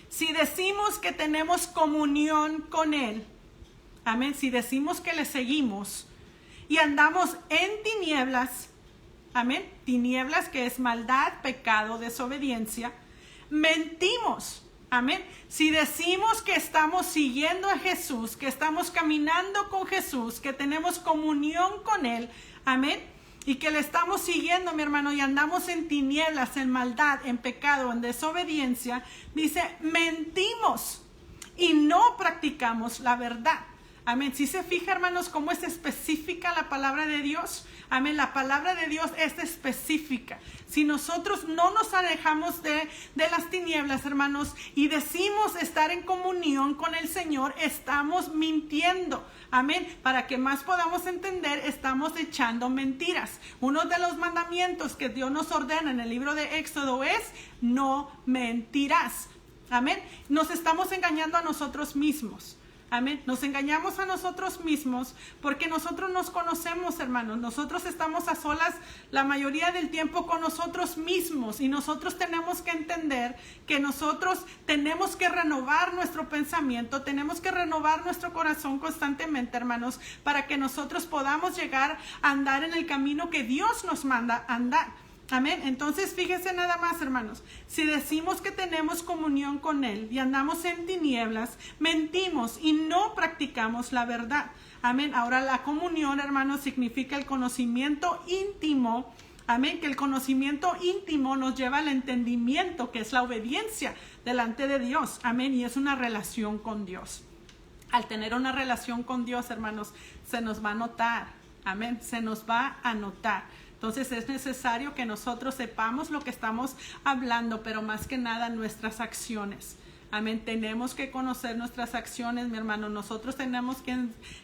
si decimos que tenemos comunión con Él, amén, si decimos que le seguimos y andamos en tinieblas, amén, tinieblas que es maldad, pecado, desobediencia, mentimos, amén. Si decimos que estamos siguiendo a Jesús, que estamos caminando con Jesús, que tenemos comunión con Él, amén, y que le estamos siguiendo, mi hermano, y andamos en tinieblas, en maldad, en pecado, en desobediencia, dice: mentimos y no practicamos la verdad. Amén. Si se fija, hermanos, cómo es específica la palabra de Dios. Amén. La palabra de Dios es específica. Si nosotros no nos alejamos de las tinieblas, hermanos, y decimos estar en comunión con el Señor, estamos mintiendo. Amén. Para que más podamos entender, estamos echando mentiras. Uno de los mandamientos que Dios nos ordena en el libro de Éxodo es: no mentirás. Amén. Nos estamos engañando a nosotros mismos. Amén. Nos engañamos a nosotros mismos porque nosotros nos conocemos, hermanos. Nosotros estamos a solas la mayoría del tiempo con nosotros mismos, y nosotros tenemos que entender que nosotros tenemos que renovar nuestro pensamiento, tenemos que renovar nuestro corazón constantemente, hermanos, para que nosotros podamos llegar a andar en el camino que Dios nos manda andar. Amén. Entonces fíjense nada más, hermanos. Si decimos que tenemos comunión con Él y andamos en tinieblas, mentimos y no practicamos la verdad. Amén. Ahora la comunión, hermanos, significa el conocimiento íntimo. Amén. Que el conocimiento íntimo nos lleva al entendimiento, que es la obediencia delante de Dios. Amén. Y es una relación con Dios. Al tener una relación con Dios, hermanos, se nos va a notar. Amén. Se nos va a notar. Entonces es necesario que nosotros sepamos lo que estamos hablando, pero más que nada nuestras acciones. Amén. Tenemos que conocer nuestras acciones, mi hermano. Nosotros tenemos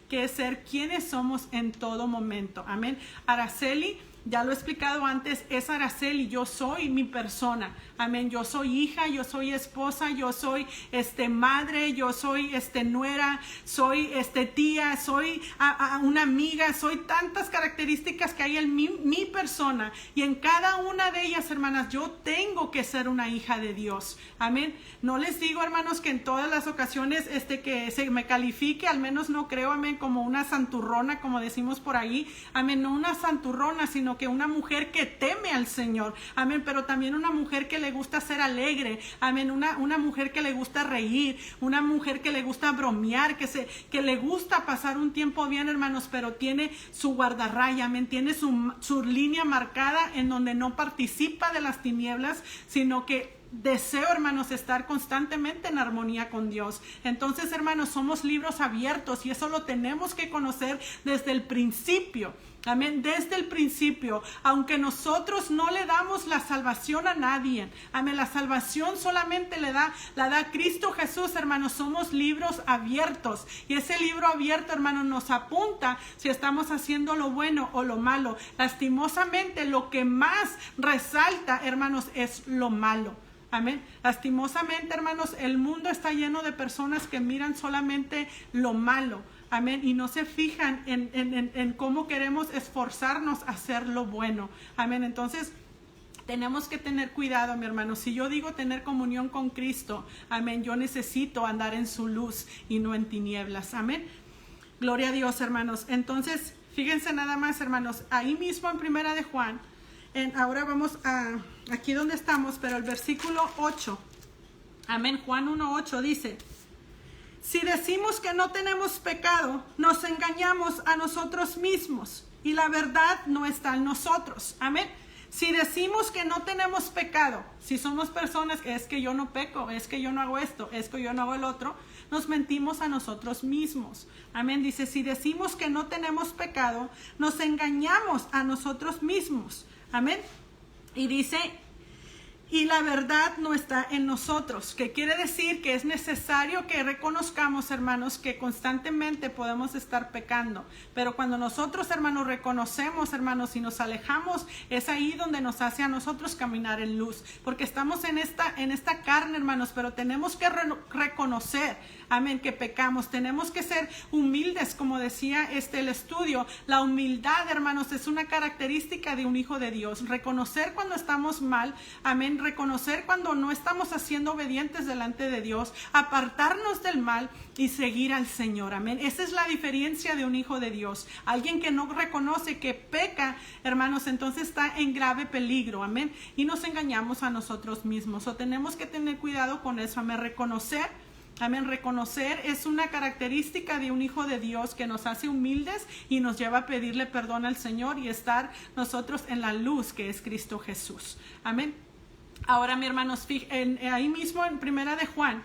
que ser quienes somos en todo momento. Amén. Araceli, ya lo he explicado antes, es Araceli. Yo soy mi persona. Amén. Yo soy hija, yo soy esposa, yo soy madre, yo soy nuera, soy tía, soy una amiga, soy tantas características que hay en mi persona. Y en cada una de ellas, hermanas, yo tengo que ser una hija de Dios. Amén. No les digo, hermanos, que en todas las ocasiones que se me califique, al menos no creo, amén, como una santurrona, como decimos por ahí. Amén, no una santurrona, sino que una mujer que teme al Señor. Amén, pero también una mujer que le gusta ser alegre. Amén, una mujer que le gusta reír, una mujer que le gusta bromear, que le gusta pasar un tiempo bien, hermanos, pero tiene su guardarraya. Amén, tiene su línea marcada en donde no participa de las tinieblas, sino que deseo, hermanos, estar constantemente en armonía con Dios. Entonces, hermanos, somos libros abiertos y eso lo tenemos que conocer desde el principio. Amén, desde el principio, aunque nosotros no le damos la salvación a nadie. Amén, la salvación solamente la da Cristo Jesús, hermanos. Somos libros abiertos y ese libro abierto, hermanos, nos apunta si estamos haciendo lo bueno o lo malo. Lastimosamente, lo que más resalta, hermanos, es lo malo. Amén. Lastimosamente, hermanos, el mundo está lleno de personas que miran solamente lo malo. Amén. Y no se fijan en cómo queremos esforzarnos a hacer lo bueno. Amén. Entonces, tenemos que tener cuidado, mi hermano. Si yo digo tener comunión con Cristo, amén, yo necesito andar en su luz y no en tinieblas. Amén. Gloria a Dios, hermanos. Entonces, fíjense nada más, hermanos. Ahí mismo en Primera de Juan, ahora vamos a aquí donde estamos, pero el versículo 8. Amén. Juan 1:8 dice: si decimos que no tenemos pecado, nos engañamos a nosotros mismos y la verdad no está en nosotros. Amén. Si decimos que no tenemos pecado, si somos personas que es que yo no peco, es que yo no hago esto, es que yo no hago el otro, nos mentimos a nosotros mismos. Amén. Dice, si decimos que no tenemos pecado, nos engañamos a nosotros mismos. Amén. Y dice, y la verdad no está en nosotros, que quiere decir que es necesario que reconozcamos, hermanos, que constantemente podemos estar pecando. Pero cuando nosotros, hermanos, reconocemos, hermanos, y nos alejamos, es ahí donde nos hace a nosotros caminar en luz. Porque estamos en esta carne, hermanos, pero tenemos que reconocer, amén, que pecamos. Tenemos que ser humildes, como decía el estudio. La humildad, hermanos, es una característica de un hijo de Dios. Reconocer cuando estamos mal, amén. Reconocer cuando no estamos haciendo obedientes delante de Dios, apartarnos del mal y seguir al Señor. Amén. Esa es la diferencia de un hijo de Dios. Alguien que no reconoce que peca, hermanos, entonces está en grave peligro. Amén. Y nos engañamos a nosotros mismos. O tenemos que tener cuidado con eso. Amén. Reconocer. Amén. Reconocer es una característica de un hijo de Dios que nos hace humildes y nos lleva a pedirle perdón al Señor y estar nosotros en la luz que es Cristo Jesús. Amén. Ahora, mi hermanos, ahí mismo en Primera de Juan,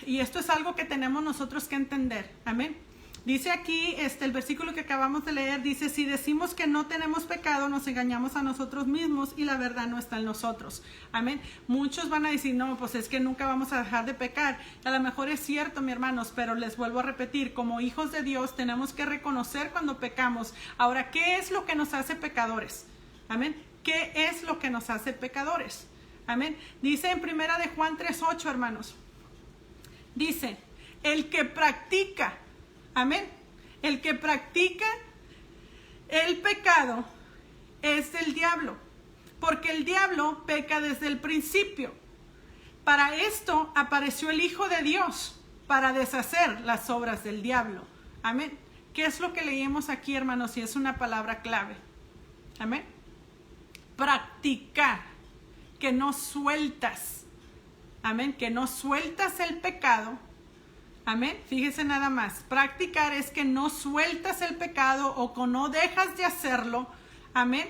y esto es algo que tenemos nosotros que entender, amén. Dice aquí, el versículo que acabamos de leer, dice, si decimos que no tenemos pecado, nos engañamos a nosotros mismos y la verdad no está en nosotros, amén. Muchos van a decir, no, pues es que nunca vamos a dejar de pecar. A lo mejor es cierto, mi hermanos, pero les vuelvo a repetir, como hijos de Dios tenemos que reconocer cuando pecamos. Ahora, ¿qué es lo que nos hace pecadores? Amén. ¿Qué es lo que nos hace pecadores? Amén. Dice en Primera de Juan 3:8, hermanos. Dice, el que practica, amén, el que practica el pecado es del diablo, porque el diablo peca desde el principio. Para esto apareció el Hijo de Dios, para deshacer las obras del diablo. Amén. ¿Qué es lo que leímos aquí, hermanos? Y es una palabra clave. Amén. Practicar, que no sueltas, amén, que no sueltas el pecado, amén. Fíjese nada más, practicar es que no sueltas el pecado o que no dejas de hacerlo, amén,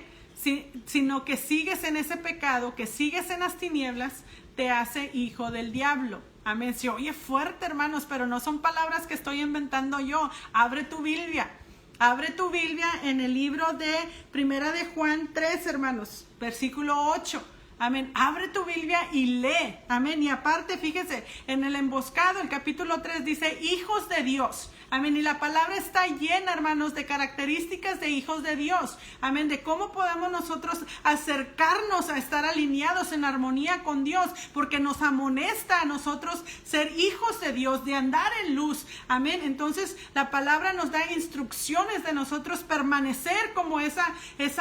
sino que sigues en ese pecado, que sigues en las tinieblas, te hace hijo del diablo. Amén. Se oye fuerte, hermanos, pero no son palabras que estoy inventando yo. Abre tu Biblia. Abre tu Biblia en el libro de Primera de Juan 3, hermanos, versículo 8. Amén. Abre tu Biblia y lee. Amén. Y aparte, fíjese, en el emboscado, el capítulo 3 dice, hijos de Dios. Amén. Y la palabra está llena, hermanos, de características de hijos de Dios. Amén. De cómo podemos nosotros acercarnos a estar alineados en armonía con Dios. Porque nos amonesta a nosotros ser hijos de Dios, de andar en luz. Amén. Entonces, la palabra nos da instrucciones de nosotros permanecer como esa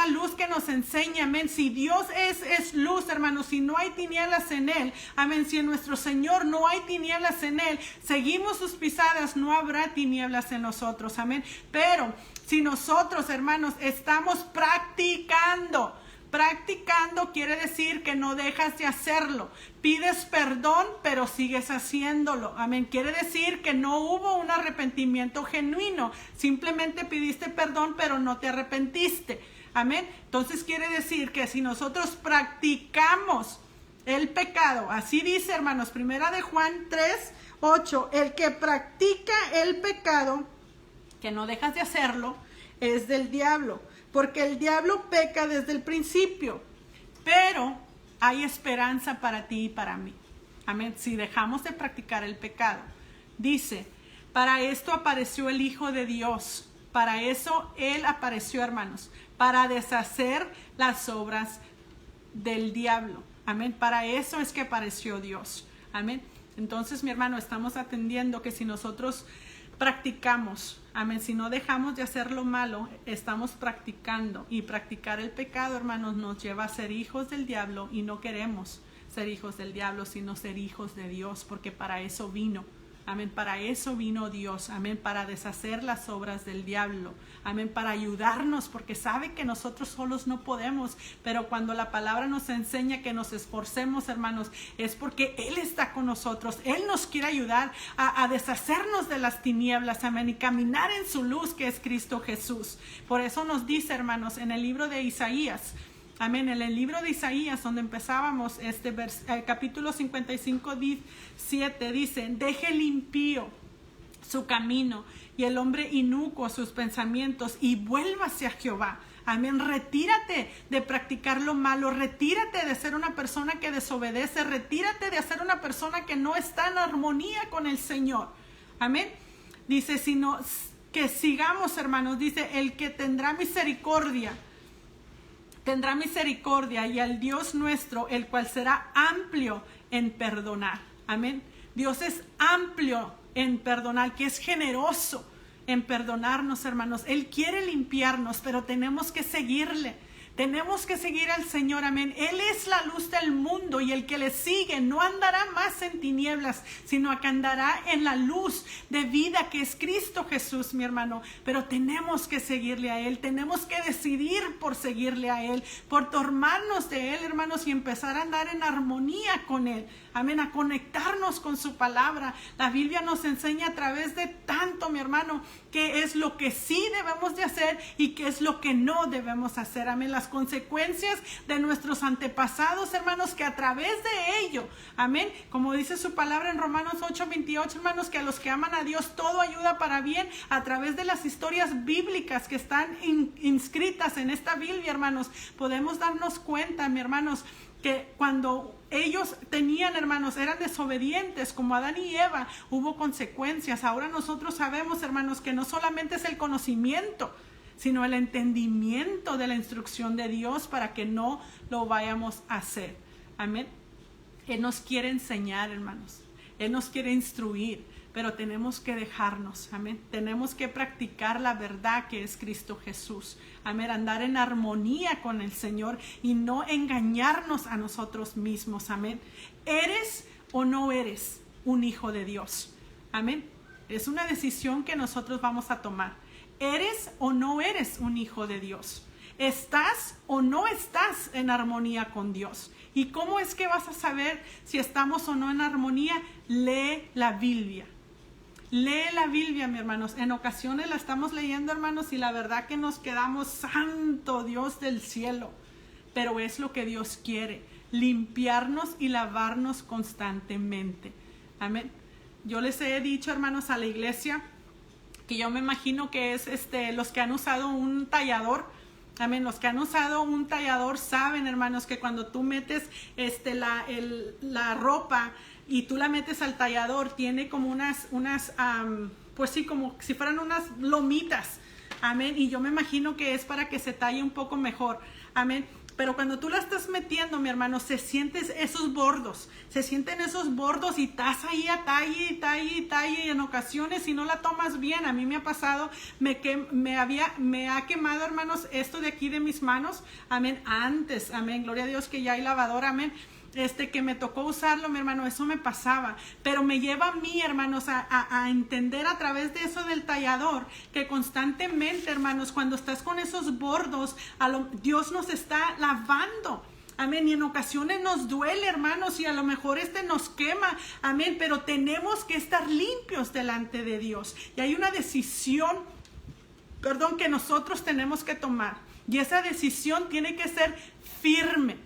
luz que nos enseña. Amén. Si Dios es luz, hermanos, si no hay tinieblas en Él. Amén. Si en nuestro Señor no hay tinieblas en Él, seguimos sus pisadas, no habrá tinieblas en nosotros. Amén. Pero si nosotros, hermanos, estamos practicando quiere decir que no dejas de hacerlo. Pides perdón, pero sigues haciéndolo. Amén. Quiere decir que no hubo un arrepentimiento genuino. Simplemente pidiste perdón, pero no te arrepentiste. Amén. Entonces quiere decir que si nosotros practicamos el pecado, así dice, hermanos, Primera de Juan 3, 8, el que practica el pecado, que no dejas de hacerlo, es del diablo, porque el diablo peca desde el principio, pero hay esperanza para ti y para mí. Amén. Si dejamos de practicar el pecado, dice, para esto apareció el Hijo de Dios, para eso Él apareció, hermanos, para deshacer las obras del diablo. Amén. Para eso es que apareció Dios. Amén. Entonces, mi hermano, estamos atendiendo que si nosotros practicamos, amén, si no dejamos de hacer lo malo, estamos practicando. Y practicar el pecado, hermanos, nos lleva a ser hijos del diablo, y no queremos ser hijos del diablo, sino ser hijos de Dios, porque para eso vino. Amén, para eso vino Dios, amén, para deshacer las obras del diablo, amén, para ayudarnos, porque sabe que nosotros solos no podemos, pero cuando la palabra nos enseña que nos esforcemos, hermanos, es porque Él está con nosotros, Él nos quiere ayudar a deshacernos de las tinieblas, amén, y caminar en su luz, que es Cristo Jesús. Por eso nos dice, hermanos, en el libro de Isaías, amén, en el libro de Isaías, donde empezábamos, capítulo 55, 7, dice, deje el impío su camino y el hombre inicuo sus pensamientos y vuélvase a Jehová. Amén, retírate de practicar lo malo, retírate de ser una persona que desobedece, retírate de ser una persona que no está en armonía con el Señor. Amén, dice, sino que sigamos, hermanos, dice, el que tendrá misericordia y al Dios nuestro, el cual será amplio en perdonar. Amén. Dios es amplio en perdonar, que es generoso en perdonarnos, hermanos. Él quiere limpiarnos, pero tenemos que seguirle. Tenemos que seguir al Señor, amén. Él es la luz del mundo y el que le sigue no andará más en tinieblas, sino que andará en la luz de vida que es Cristo Jesús, mi hermano. Pero tenemos que seguirle a Él, tenemos que decidir por seguirle a Él, por tomarnos de Él, hermanos, y empezar a andar en armonía con Él. Amén, a conectarnos con su palabra. La Biblia nos enseña a través de tanto, mi hermano, qué es lo que sí debemos de hacer y qué es lo que no debemos hacer. Amén, las consecuencias de nuestros antepasados, hermanos, que a través de ello, amén, como dice su palabra en Romanos 8:28, hermanos, que a los que aman a Dios todo ayuda para bien, a través de las historias bíblicas que están inscritas en esta Biblia, hermanos, podemos darnos cuenta, mi hermanos, que cuando ellos tenían, hermanos, eran desobedientes como Adán y Eva, hubo consecuencias. Ahora nosotros sabemos, hermanos, que no solamente es el conocimiento, sino el entendimiento de la instrucción de Dios para que no lo vayamos a hacer. Amén. Él nos quiere enseñar, hermanos. Él nos quiere instruir, pero tenemos que dejarnos. Amén. Tenemos que practicar la verdad que es Cristo Jesús. Amén. Andar en armonía con el Señor y no engañarnos a nosotros mismos. Amén. ¿Eres o no eres un hijo de Dios? Amén. Es una decisión que nosotros vamos a tomar. ¿Eres o no eres un hijo de Dios? ¿Estás o no estás en armonía con Dios? ¿Y cómo es que vas a saber si estamos o no en armonía? Lee la Biblia. Lee la Biblia, mis hermanos. En ocasiones la estamos leyendo, hermanos, y la verdad que nos quedamos, santo Dios del cielo. Pero es lo que Dios quiere, limpiarnos y lavarnos constantemente. Amén. Yo les he dicho, hermanos, a la iglesia que yo me imagino que es los que han usado un tallador. Amén. Los que han usado un tallador saben, hermanos, que cuando tú metes la ropa y tú la metes al tallador, tiene como unas pues sí, como si fueran unas lomitas. Amén. Y yo me imagino que es para que se talle un poco mejor. Amén. Pero cuando tú la estás metiendo, mi hermano, se sienten esos bordos y estás ahí a talle, y en ocasiones si no la tomas bien, a mí me ha pasado, me ha quemado, hermanos, esto de aquí de mis manos, amén, antes, amén, gloria a Dios que ya hay lavadora, amén. Que me tocó usarlo, mi hermano, eso me pasaba, pero me lleva a mí, hermanos, a entender a través de eso del tallador, que constantemente, hermanos, cuando estás con esos bordos, Dios nos está lavando, amén, y en ocasiones nos duele, hermanos, y a lo mejor nos quema, amén, pero tenemos que estar limpios delante de Dios, y hay una decisión, que nosotros tenemos que tomar, y esa decisión tiene que ser firme.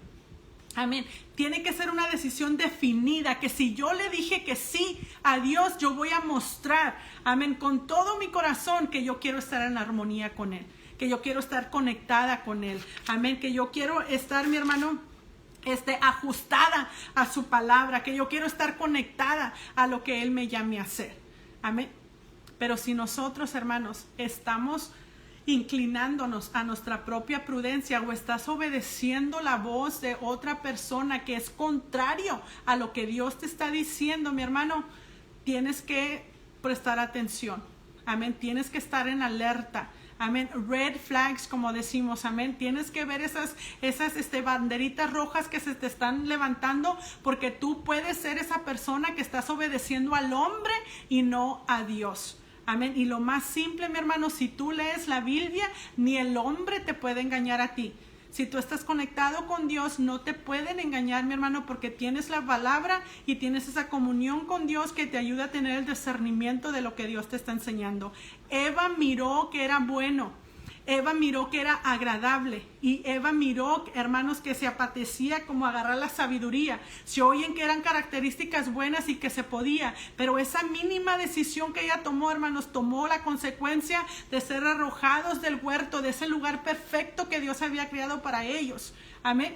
Amén. Tiene que ser una decisión definida, que si yo le dije que sí a Dios, yo voy a mostrar, amén, con todo mi corazón que yo quiero estar en armonía con Él, que yo quiero estar conectada con Él, amén, que yo quiero estar, mi hermano, ajustada a su palabra, que yo quiero estar conectada a lo que Él me llame a hacer, amén. Pero si nosotros, hermanos, estamos inclinándonos a nuestra propia prudencia o estás obedeciendo la voz de otra persona que es contrario a lo que Dios te está diciendo, mi hermano, tienes que prestar atención, amén, tienes que estar en alerta, amén, red flags como decimos, amén, tienes que ver esas banderitas rojas que se te están levantando, porque tú puedes ser esa persona que estás obedeciendo al hombre y no a Dios. Amén. Y lo más simple, mi hermano, si tú lees la Biblia, ni el hombre te puede engañar a ti. Si tú estás conectado con Dios, no te pueden engañar, mi hermano, porque tienes la palabra y tienes esa comunión con Dios que te ayuda a tener el discernimiento de lo que Dios te está enseñando. Eva miró que era bueno. Eva miró que era agradable y Eva miró, hermanos, que se apetecía como agarrar la sabiduría. Se oyen que eran características buenas y que se podía, pero esa mínima decisión que ella tomó, hermanos, tomó la consecuencia de ser arrojados del huerto, de ese lugar perfecto que Dios había creado para ellos. Amén.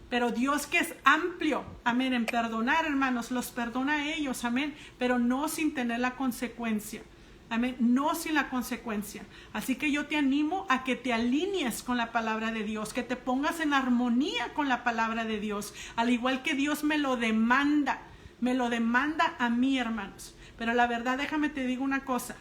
Pero Dios, que es amplio, amén, en perdonar, hermanos, los perdona a ellos, amén, pero no sin tener la consecuencia. Amén, no sin la consecuencia. Así que yo te animo a que te alinees con la palabra de Dios, que te pongas en armonía con la palabra de Dios, al igual que Dios me lo demanda a mí, hermanos. Pero la verdad, déjame te digo una cosa.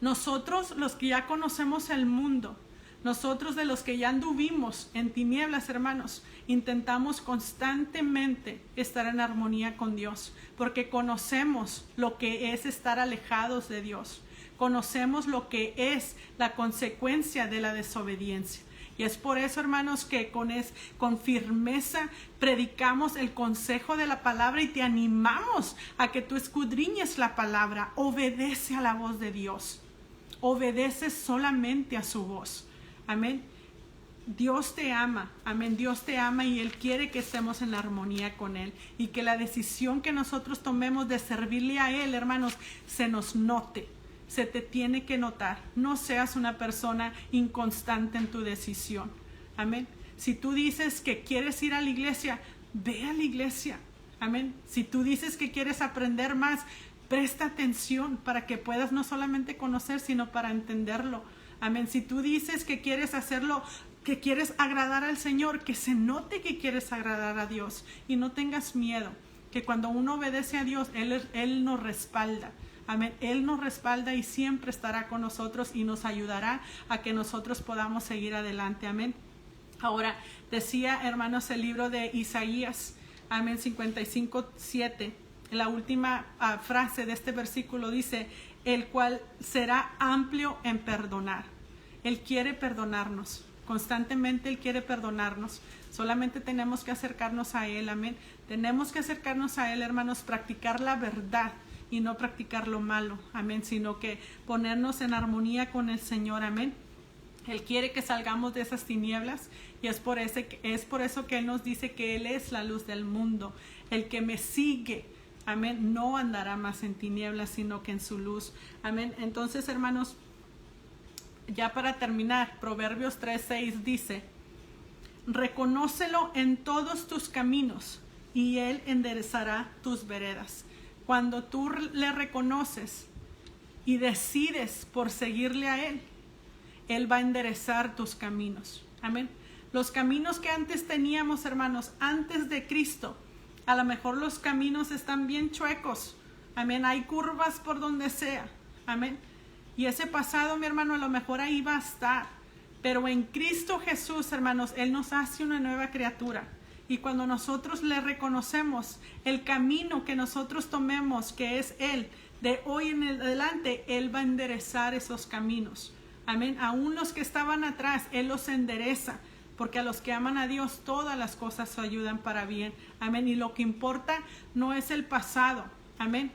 Nosotros, los que ya conocemos el mundo, nosotros de los que ya anduvimos en tinieblas, hermanos, intentamos constantemente estar en armonía con Dios, porque conocemos lo que es estar alejados de Dios. Conocemos lo que es la consecuencia de la desobediencia. Y es por eso, hermanos, que con firmeza predicamos el consejo de la palabra y te animamos a que tú escudriñes la palabra. Obedece a la voz de Dios. Obedece solamente a su voz. Amén. Dios te ama, amén, Dios te ama y Él quiere que estemos en armonía con Él y que la decisión que nosotros tomemos de servirle a Él, hermanos, se nos note, se te tiene que notar. No seas una persona inconstante en tu decisión, amén. Si tú dices que quieres ir a la iglesia, ve a la iglesia, amén. Si tú dices que quieres aprender más, presta atención para que puedas no solamente conocer, sino para entenderlo. Amén. Si tú dices que quieres hacerlo, que quieres agradar al Señor, que se note que quieres agradar a Dios y no tengas miedo, que cuando uno obedece a Dios, Él nos respalda. Amén. Él nos respalda y siempre estará con nosotros y nos ayudará a que nosotros podamos seguir adelante. Amén. Ahora, decía, hermanos, el libro de Isaías, amén, 55:7, la última frase de este versículo dice: el cual será amplio en perdonar. Él quiere perdonarnos, constantemente Él quiere perdonarnos, solamente tenemos que acercarnos a Él, amén. Tenemos que acercarnos a Él, hermanos, practicar la verdad y no practicar lo malo, amén, sino que ponernos en armonía con el Señor, amén. Él quiere que salgamos de esas tinieblas y es por eso que Él nos dice que Él es la luz del mundo. El que me sigue, amén, no andará más en tinieblas, sino que en su luz. Amén. Entonces, hermanos, ya para terminar, Proverbios 3:6 dice: reconócelo en todos tus caminos y Él enderezará tus veredas. Cuando tú le reconoces y decides por seguirle a Él, Él va a enderezar tus caminos. Amén. Los caminos que antes teníamos, hermanos, antes de Cristo, a lo mejor los caminos están bien chuecos. Amén. Hay curvas por donde sea. Amén. Y ese pasado, mi hermano, a lo mejor ahí va a estar. Pero en Cristo Jesús, hermanos, Él nos hace una nueva criatura. Y cuando nosotros le reconocemos el camino que nosotros tomemos, que es Él, de hoy en adelante, Él va a enderezar esos caminos. Amén. Aún los que estaban atrás, Él los endereza. Porque a los que aman a Dios, todas las cosas ayudan para bien. Amén. Y lo que importa no es el pasado. Amén.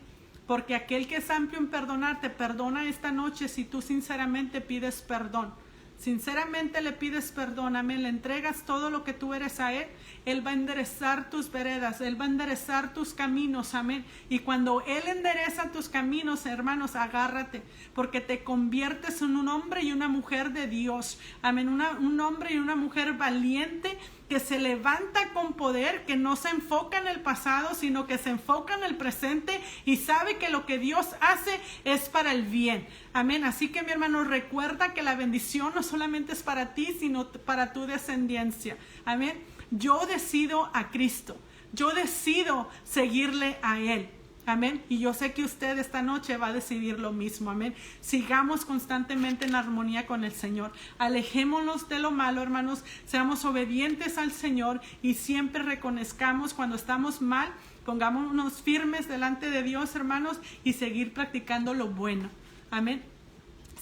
Porque aquel que es amplio en perdonar, te perdona esta noche si tú sinceramente pides perdón. Sinceramente le pides perdón, amén, le entregas todo lo que tú eres a Él, Él va a enderezar tus veredas, Él va a enderezar tus caminos, amén. Y cuando Él endereza tus caminos, hermanos, agárrate, porque te conviertes en un hombre y una mujer de Dios, amén, un hombre y una mujer valiente, que se levanta con poder, que no se enfoca en el pasado, sino que se enfoca en el presente y sabe que lo que Dios hace es para el bien. Amén. Así que, mi hermano, recuerda que la bendición no solamente es para ti, sino para tu descendencia. Amén. Yo decido a Cristo. Yo decido seguirle a Él. Amén. Y yo sé que usted esta noche va a decidir lo mismo. Amén. Sigamos constantemente en armonía con el Señor. Alejémonos de lo malo, hermanos. Seamos obedientes al Señor y siempre reconozcamos cuando estamos mal. Pongámonos firmes delante de Dios, hermanos, y seguir practicando lo bueno. Amén.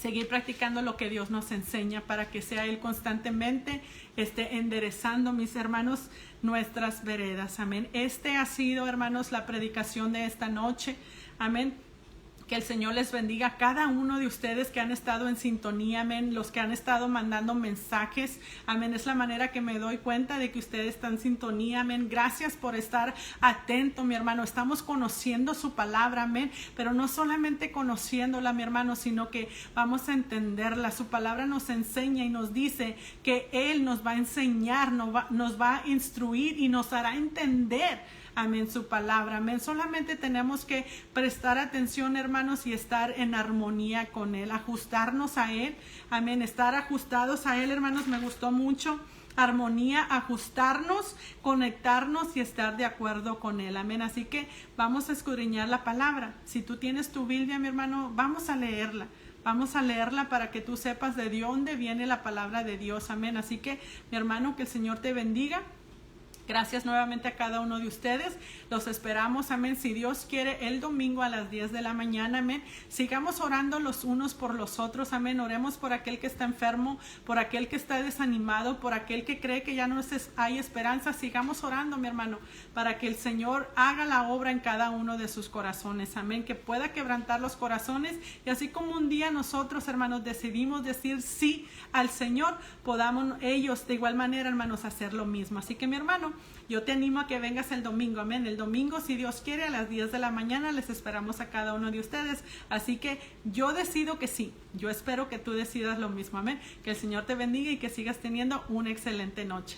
Seguir practicando lo que Dios nos enseña para que sea Él constantemente enderezando, mis hermanos, nuestras veredas. Amén. Ha sido, hermanos, la predicación de esta noche. Amén. Que el Señor les bendiga a cada uno de ustedes que han estado en sintonía, amén, los que han estado mandando mensajes, amén, es la manera que me doy cuenta de que ustedes están en sintonía, amén, gracias por estar atento, mi hermano, estamos conociendo su palabra, amén, pero no solamente conociéndola, mi hermano, sino que vamos a entenderla, su palabra nos enseña y nos dice que Él nos va a enseñar, nos va a instruir y nos hará entender, amén, su palabra, amén. Solamente tenemos que prestar atención, hermanos, y estar en armonía con Él, ajustarnos a Él, amén, estar ajustados a Él, hermanos, me gustó mucho. Armonía, ajustarnos, conectarnos y estar de acuerdo con Él, amén. Así que vamos a escudriñar la palabra. Si tú tienes tu Biblia, mi hermano, vamos a leerla. Vamos a leerla para que tú sepas de dónde viene la palabra de Dios, amén. Así que, mi hermano, que el Señor te bendiga. Gracias nuevamente a cada uno de ustedes. Los esperamos, amén. Si Dios quiere, el domingo a las 10 de la mañana, amén. Sigamos orando los unos por los otros, amén. Oremos por aquel que está enfermo, por aquel que está desanimado, por aquel que cree que ya no hay esperanza. Sigamos orando, mi hermano, para que el Señor haga la obra en cada uno de sus corazones, amén. Que pueda quebrantar los corazones y así como un día nosotros, hermanos, decidimos decir sí al Señor, podamos ellos de igual manera, hermanos, hacer lo mismo. Así que, mi hermano, yo te animo a que vengas el domingo, amén. El domingo, si Dios quiere, a las 10 de la mañana les esperamos a cada uno de ustedes. Así que yo decido que sí. Yo espero que tú decidas lo mismo, amén. Que el Señor te bendiga y que sigas teniendo una excelente noche.